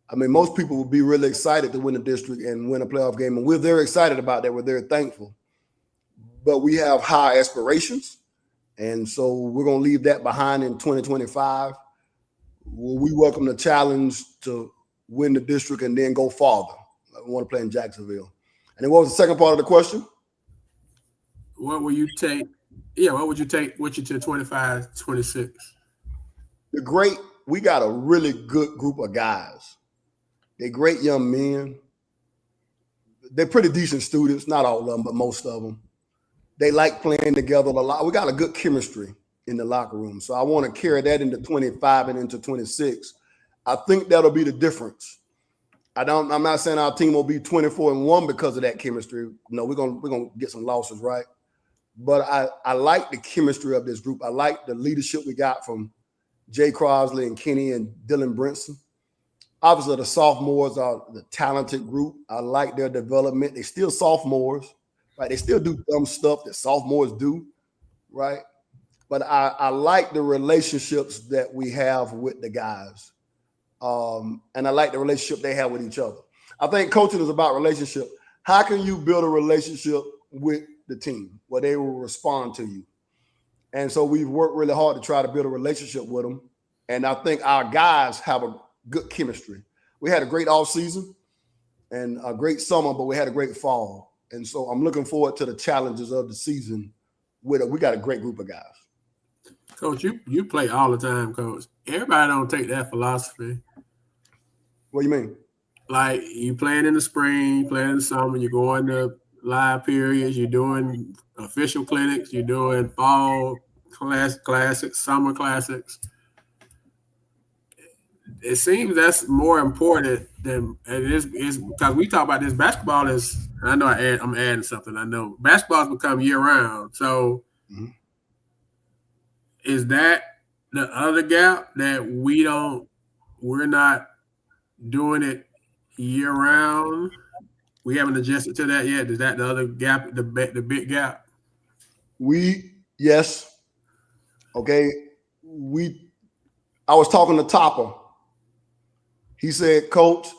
I mean, most people would be really excited to win the district and win a playoff game, and we're very excited about that. We're very thankful. But we have high aspirations, and so we're going to leave that behind in 2025. We welcome the challenge to win the district and then go farther. We want to play in Jacksonville. And then what was the second part of the question? What will you take? Yeah, what would you take with you to 25, 26? We got a really good group of guys. They're great young men. They're pretty decent students, not all of them, but most of them. They like playing together a lot. We got a good chemistry in the locker room. So I want to carry that into 25 and into 26. I think that'll be the difference. I'm not saying our team will be 24-1 because of that chemistry. No, we're gonna get some losses, right? But I like the chemistry of this group. I like the leadership we got from Jay Crosley and Kenny and Dylan Brinson. Obviously, the sophomores are the talented group. I like their development. They're still sophomores, right? They still do dumb stuff that sophomores do, right? But I like the relationships that we have with the guys. And I like the relationship they have with each other. I think coaching is about relationship. How can you build a relationship with the team where they will respond to you? And so we've worked really hard to try to build a relationship with them. And I think our guys have a good chemistry. We had a great offseason and a great summer, but we had a great fall. And so I'm looking forward to the challenges of the season. We got a great group of guys. Coach, you play all the time, Coach. Everybody don't take that philosophy. What do you mean? Like, you playing in the spring, you playing in the summer, you're going to live periods, you're doing official clinics, you're doing fall classics, summer classics. It seems that's more important than it is because we talk about this. Basketball is, I know I'm adding something. I know basketball's become year round. So is that the other gap that we're not doing it year round? We haven't adjusted to that yet. Is that the other gap, the big gap? Yes. Okay. I was talking to Topper. He said, Coach,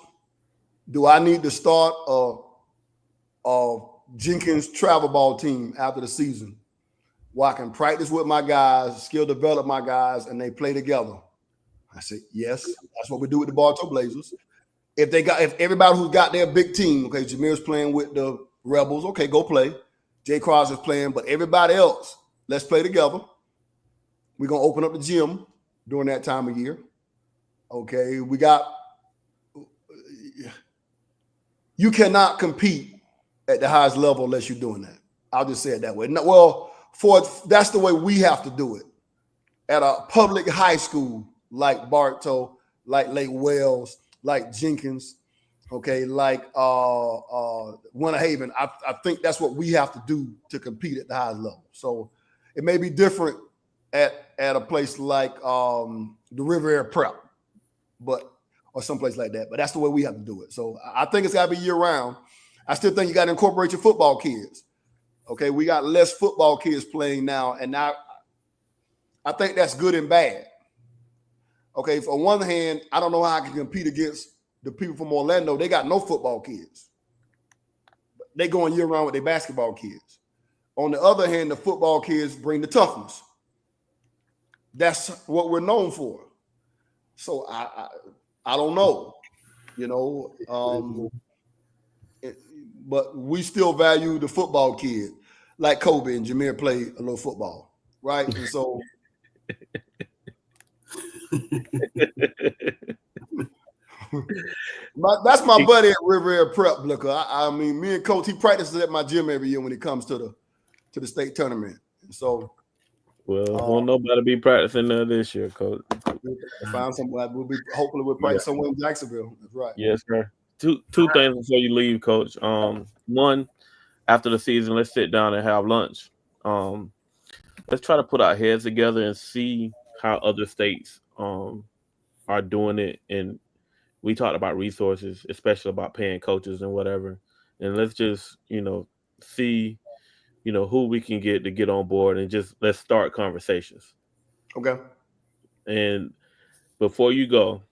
do I need to start a Jenkins travel ball team after the season where I can practice with my guys, skill develop my guys, and they play together? I said, yes. That's what we do with the Bartow Blazers. If everybody who's got their big team, okay, Jameer's playing with the Rebels, okay, go play. Jay Cross is playing, but everybody else, let's play together. We're going to open up the gym during that time of year. Okay, you cannot compete at the highest level unless you're doing that. I'll just say it that way. That's the way we have to do it. At a public high school like Bartow, like Lake Wales, like Jenkins, okay, like Winter Haven, I think that's what we have to do to compete at the highest level. So it may be different at a place like the River Air Prep, or someplace like that. But that's the way we have to do it. So I think it's got to be year round. I still think you got to incorporate your football kids. Okay, we got less football kids playing now, and I think that's good and bad. Okay, on one hand, I don't know how I can compete against the people from Orlando. They got no football kids. They going year round with their basketball kids. On the other hand, the football kids bring the toughness. That's what we're known for. So I don't know, but we still value the football kid, like Kobe and Jameer played a little football, right? And so that's my buddy at River Air Prep, Blicker. I mean, me and Coach, he practices at my gym every year when it comes to the state tournament. And so, won't nobody be practicing this year, Coach. Find somebody. Hopefully we'll practice somewhere in Jacksonville. That's right. Yes, sir. Two things before you leave, Coach. One, after the season, let's sit down and have lunch. Let's try to put our heads together and see how other states are doing it. And we talked about resources, especially about paying coaches and whatever. And let's just, see, who we can get on board and just let's start conversations. Okay. And before you go,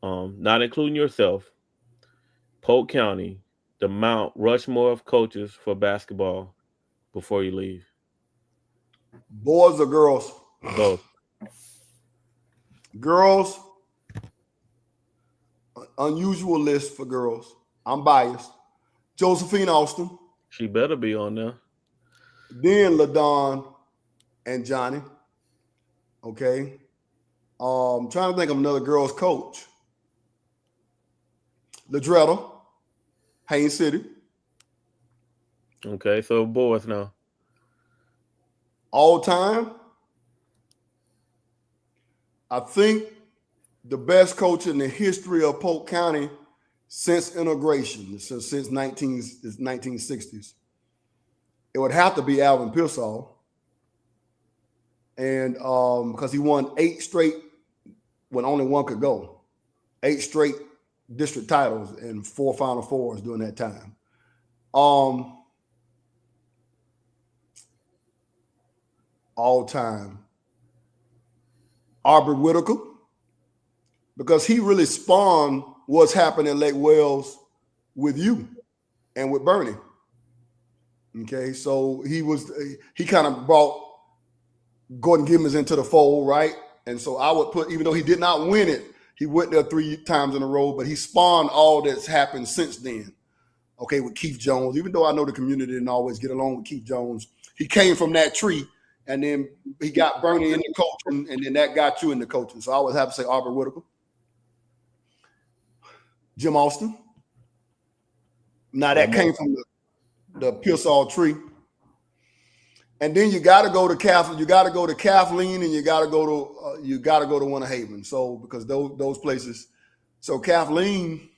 not including yourself, Polk County, the Mount Rushmore of coaches for basketball before you leave? Boys or girls? Both. Girls, unusual list for girls. I'm biased. Josephine Austin. She better be on there. Then LaDon and Johnny. Okay. Trying to think of another girls coach. Ladretta, Haines City. Okay, so boys now. All time, I think the best coach in the history of Polk County since integration, since 1960s, it would have to be Alvin Pearsall. And because he won 8 straight when only one could go, 8 straight district titles and 4 Final Fours during that time. All time, Aubrey Whitaker, because he really spawned what's happening in Lake Wales with you and with Bernie. Okay, so he kind of brought Gordon Gibbons into the fold, right? And so I would put, even though he did not win it, he went there 3 times in a row, but he spawned all that's happened since then. Okay, with Keith Jones, even though I know the community didn't always get along with Keith Jones, he came from that tree, and then he got Bernie in the coaching, and then that got you in the coaching. So I always have to say Aubrey Whitaker. Jim Austin. Now that came from the Pearsall tree. And then you got to go to Kathleen. You got to go to Kathleen, and you got to go to Winter Haven. So because those places. So Kathleen,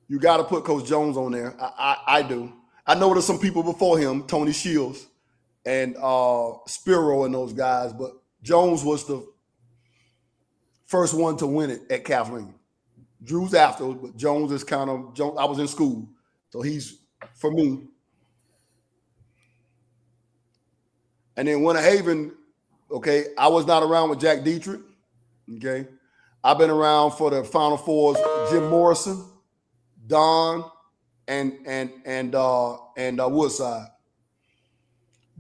you got to put Coach Jones on there. I do. I know there's some people before him, Tony Shields and Spiro and those guys, but Jones was the first one to win it at Kathleen. Drew's after, but Jones is kind of Jones. I was in school, so he's for me. And then Winter Haven, okay, I was not around with Jack Dietrich. Okay, I've been around for the Final Fours, Jim Morrison, Don, and Woodside.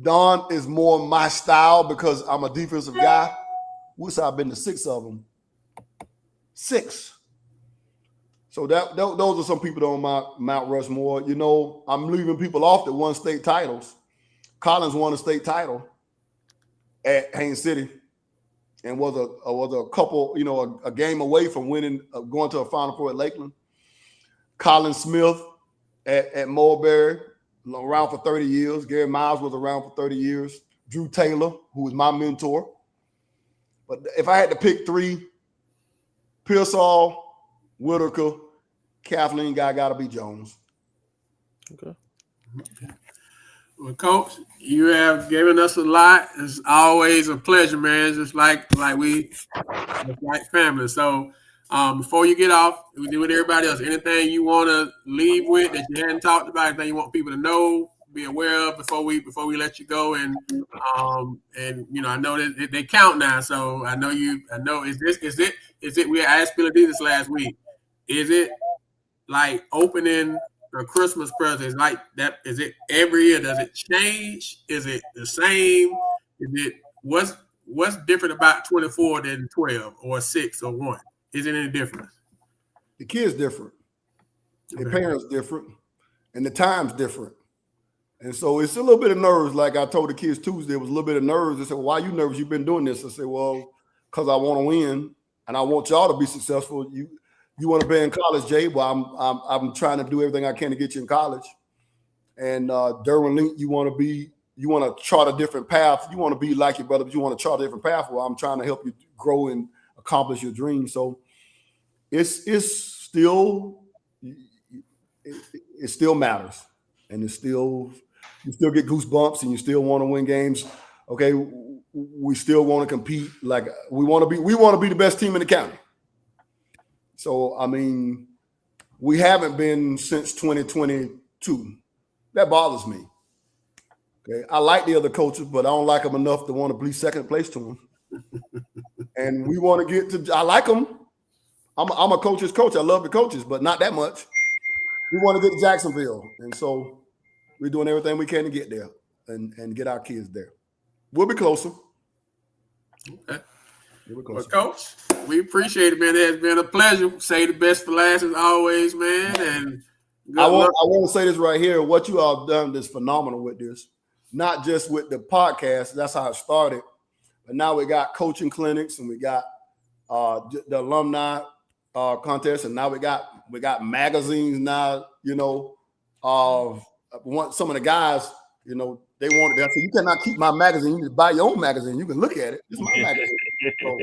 Don is more my style because I'm a defensive guy. Woodside been to 6 of them. 6. So those are some people on my Mount Rushmore. You know, I'm leaving people off that won state titles. Collins won a state title at Haines City and was a couple, you know, a game away from winning, going to a Final Four at Lakeland. Colin Smith at Mulberry, around for 30 years. Gary Miles was around for 30 years. Drew Taylor, who was my mentor. But if I had to pick 3, Pearsall, Whitaker, Kathleen guy got to be Jones. Okay. Well, Coach, you have given us a lot. It's always a pleasure, man. It's just like family. So before you get off, we do with everybody else. Anything you want to leave with that you hadn't talked about? Anything you want people to know, be aware of before we let you go? And you know, I know that they count now. So I know is it? We asked Billy D this last week. Is it like opening a Christmas present? Like that? Is it every year? Does it change? Is it the same? Is it what's different about 24 than 12 or 6 or 1? Is it any different? The kids different, the parents different, and the time's different. And so it's a little bit of nerves. Like I told the kids Tuesday, it was a little bit of nerves. They said, well, why are you nervous? You've been doing this. I said, well, because I want to win and I want y'all to be successful. You want to be in college, Jay? Well, I'm trying to do everything I can to get you in college. And Derwin Link, you want to chart a different path. You want to be like your brother, but you want to chart a different path. Well, I'm trying to help you grow and accomplish your dreams. So it still matters, and you still get goosebumps, and you still want to win games. Okay, we still want to compete. Like we want to be the best team in the county. So I mean, we haven't been since 2022. That bothers me. Okay, I like the other coaches, but I don't like them enough to want to be second place to them. And we want to get to. I like them. I'm a coach's coach. I love the coaches, but not that much. We want to get to Jacksonville, and so we're doing everything we can to get there and get our kids there. We'll be closer. Okay. Well, Coach, we appreciate it, man. It has been a pleasure. Say the best for last as always, man. And I want to say this right here. What you all done is phenomenal with this. Not just with the podcast. That's how it started. But now we got coaching clinics and we got the alumni contest, and now we got magazines now. You know, some of the guys, you know, they wanted that. So you cannot keep my magazine. You can buy your own magazine. You can look at it. It's my magazine. So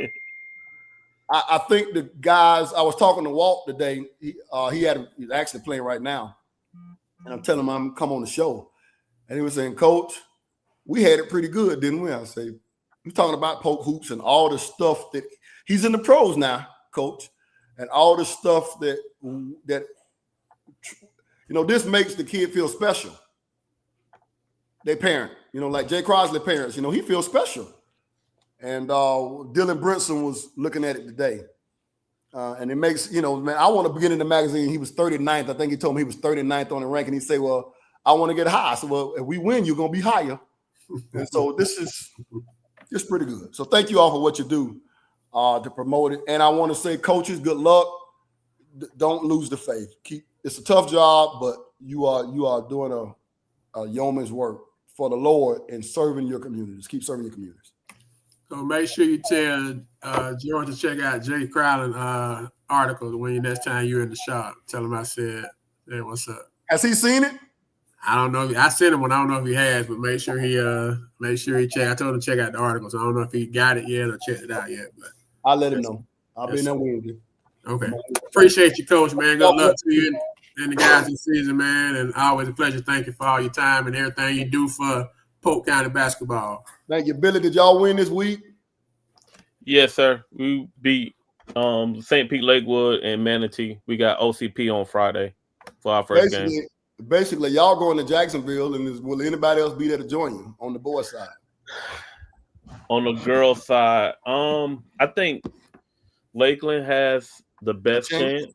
I think the guys. I was talking to Walt today. He's actually playing right now, and I'm telling him I'm come on the show, and he was saying, "Coach, we had it pretty good, didn't we?" I say, "We're talking about Polk hoops and all the stuff that he's in the pros now, Coach, and all the stuff that you know. This makes the kid feel special. They parent, you know, like Jay Crosley parents, you know, he feels special. And Dylan Brinson was looking at it today. And it makes, you know, man, I want to begin in the magazine. He was 39th. I think he told me he was 39th on the rank. And he said, well, I want to get high. I said, well, if we win, you're going to be higher. And so this is just pretty good. So thank you all for what you do to promote it. And I want to say, coaches, good luck. Don't lose the faith. It's a tough job, but you are doing a yeoman's work for the Lord and serving your communities. Keep serving your communities. So make sure you tell George to check out Jay Crowley article when next time you're in the shop. Tell him I said, hey, what's up? Has he seen it? I don't know. I sent him one. I don't know if he has, but make sure he check. I told him to check out the article. So I don't know if he got it yet or checked it out yet. But I'll let him know. I'll be in there with you. Okay. Appreciate you, Coach, man. Good luck to you and the guys this season, man. And always a pleasure. Thank you for all your time and everything you do for Polk County basketball. Thank you, Billy. Did y'all win this week? Yes, sir. We beat St. Pete Lakewood and Manatee. We got OCP on Friday for our first game. Basically, y'all going to Jacksonville, and will anybody else be there to join you on the boys' side? On the girls' side, I think Lakeland has the best chance.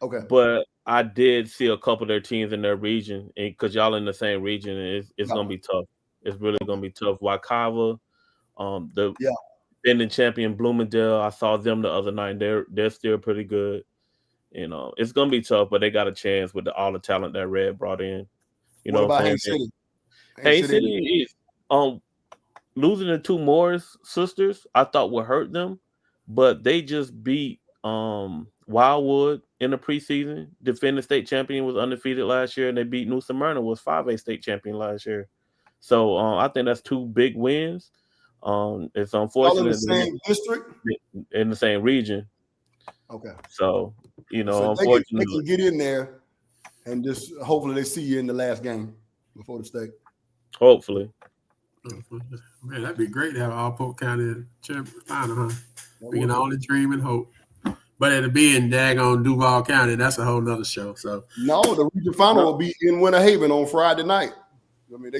Okay. But I did see a couple of their teams in their region, and because y'all in the same region, it's gonna be tough. It's really gonna be tough. Waikava, the defending champion Bloomingdale, I saw them the other night. They're still pretty good. You know, it's gonna be tough, but they got a chance with all the talent that Red brought in. You know what about Hays City? Hays City is losing the two Morris sisters, I thought would hurt them, but they just beat Wildwood in the preseason. Defending state champion, was undefeated last year, and they beat New Smyrna, was 5A state champion last year. So I think that's two big wins. It's unfortunate. All in the same district? In the same region. Okay. So, you know, so unfortunately. They can get in there and just hopefully they see you in the last game before the state. Hopefully. Man, that'd be great to have all Polk County champion final, huh? We can only dream and hope. But it'll be in daggone Duval County. That's a whole nother show. So no, the region final will be in Winter Haven on Friday night. I mean,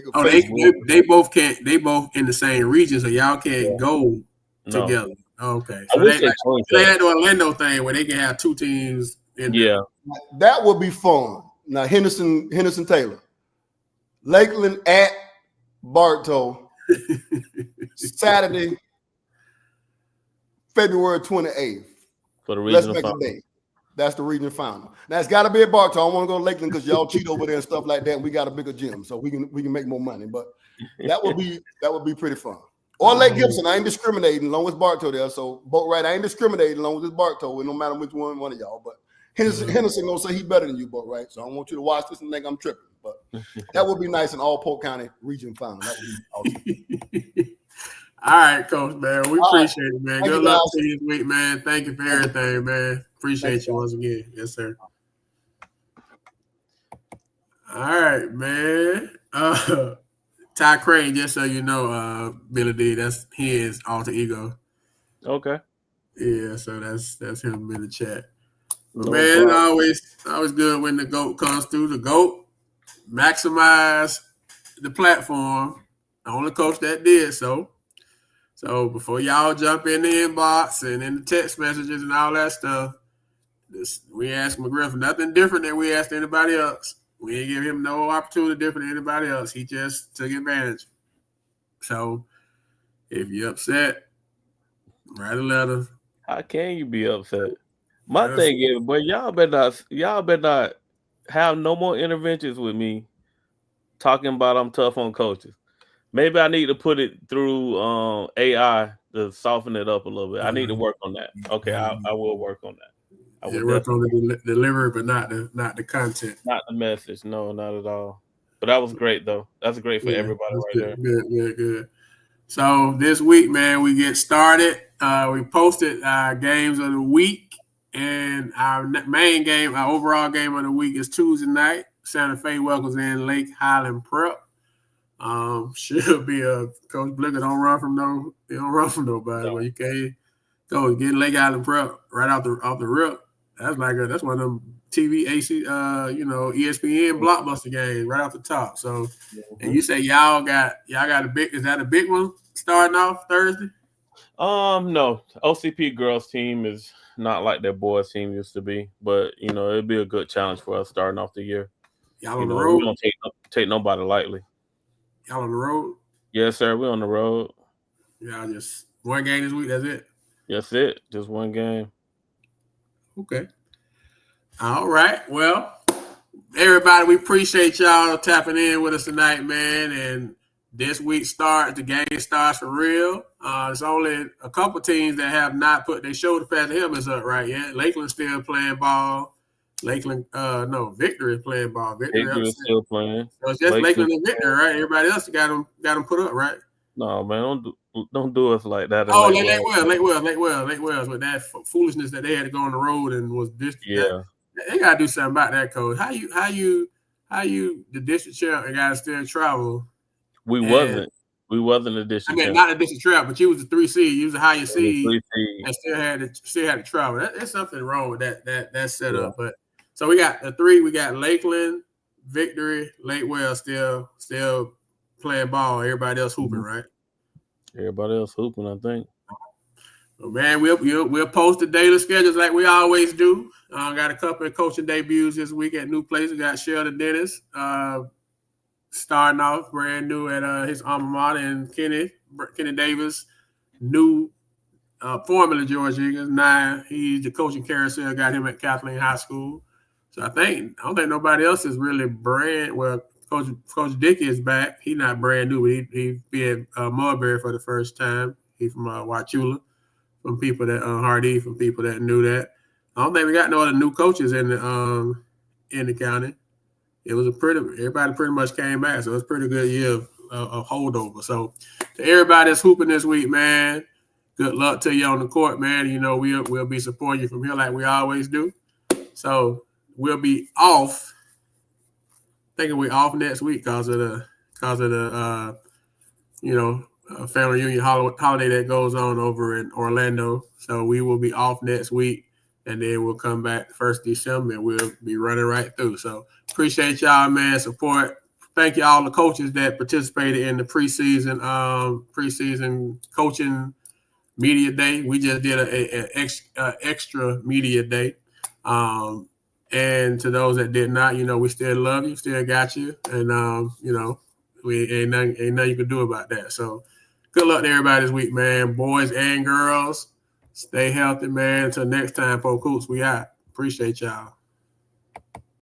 they both can't. They both in the same region, so y'all can't go together. Okay, so they had the Orlando thing where they can have two teams. That would be fun. Now Henderson Taylor, Lakeland at Bartow, Saturday, February 28th. For the regional Let's make final. a date. That's the regional final. Now it's got to be at Bartow. I don't want to go to Lakeland because y'all cheat over there and stuff like that. And we got a bigger gym, so we can make more money. But that would be pretty fun. Or Lake Gibson. I ain't discriminating, long as Bartow there. So I ain't discriminating, long as it's Bartow. No matter which one of y'all. But Henderson gonna say he better than you, Boatwright. So I don't want you to watch this and think I'm tripping. But that would be nice in all Polk County region final. That would be awesome. All right, Coach, man. We appreciate it, man. Good luck to you this week, man. Thank you for everything, man. Appreciate you once again. Yes, sir. All right, man. Ty Crane, just so you know, Billy D, that's his alter ego. Okay. Yeah, so that's him in the chat. No man, always good when the GOAT comes through. The GOAT maximize the platform. The only coach that did so. So before y'all jump in the inbox and in the text messages and all that stuff, we asked McGriff nothing different than we asked anybody else. We didn't give him no opportunity different than anybody else. He just took advantage. So if you're upset, write a letter. How can you be upset? My thing is, but y'all better not have no more interventions with me talking about I'm tough on coaches. Maybe I need to put it through AI to soften it up a little bit. I need to work on that. Okay, I will work on that. I will work on the delivery, but not the content. Not the message. No, not at all. But that was great, though. That's great for everybody right there. Good. So this week, man, we get started. We posted our games of the week, and our main game, our overall game of the week is Tuesday night. Santa Fe welcomes in Lake Highland Prep. Should be a Coach Blicker don't run from nobody. No. But you can't go get Lake Highland Prep right off the rip. That's one of them TV AC ESPN blockbuster games right off the top. So and you say y'all got a big, is that a big one starting off Thursday? No. OCP girls team is not like their boys team used to be, but it'd be a good challenge for us starting off the year. Y'all on the road? We don't take nobody lightly. Y'all on the road? Yes, sir. We're on the road. Y'all just one game this week, that's it? That's it. Just one game. Okay. All right. Well, everybody, we appreciate y'all tapping in with us tonight, man. And this week the game starts for real. There's only a couple teams that have not put their shoulder pad helmets up right yet. Lakeland's still playing ball. Victory is playing ball. Victory is still playing. So it's just Lakeland and Victory, right? Everybody else got them put up, right? No, man, don't do us like that. Oh, Lake Wells with that foolishness that they had to go on the road and was district. Yeah, they gotta do something about that, coach. How you the district champ and gotta still travel? We wasn't a district. I mean, champ. not a district champ, but you was a 3 seed. You was a higher seed, and still had to travel. There's something wrong with that setup. But so we got the 3. We got Lakeland, Victory, Lake Wells still playing ball. Everybody else hooping, right? Everybody else hooping, I think. Well, man, we'll post the daily schedules like we always do. Got a couple of coaching debuts this week at new places. We got Sheldon Dennis starting off brand new at his alma mater, and Kenny Davis, new formerly George Eagles. Now he's the coaching carousel. Got him at Kathleen High School. So I don't think nobody else is really brand. Well, Coach Dickey is back. He's not brand new. He be at Mulberry for the first time. He's from Wauchula. From people that Hardy, from people that knew that. I don't think we got no other new coaches in the county. It was everybody pretty much came back, so it was a pretty good year of holdover. So to everybody that's hooping this week, man, good luck to you on the court, man. We'll be supporting you from here like we always do. So we'll be off. Thinking we're off next week because of the family reunion holiday that goes on over in Orlando. So we will be off next week, and then we'll come back 1st December, and we'll be running right through. So appreciate y'all, man, support. Thank you all the coaches that participated in the preseason coaching media day. We just did an extra media day. And to those that did not, we still love you, still got you, and we ain't nothing you can do about that. So good luck to everybody this week, man. Boys and girls, stay healthy, man. Until next time, Polk Hoops, we out. Appreciate y'all.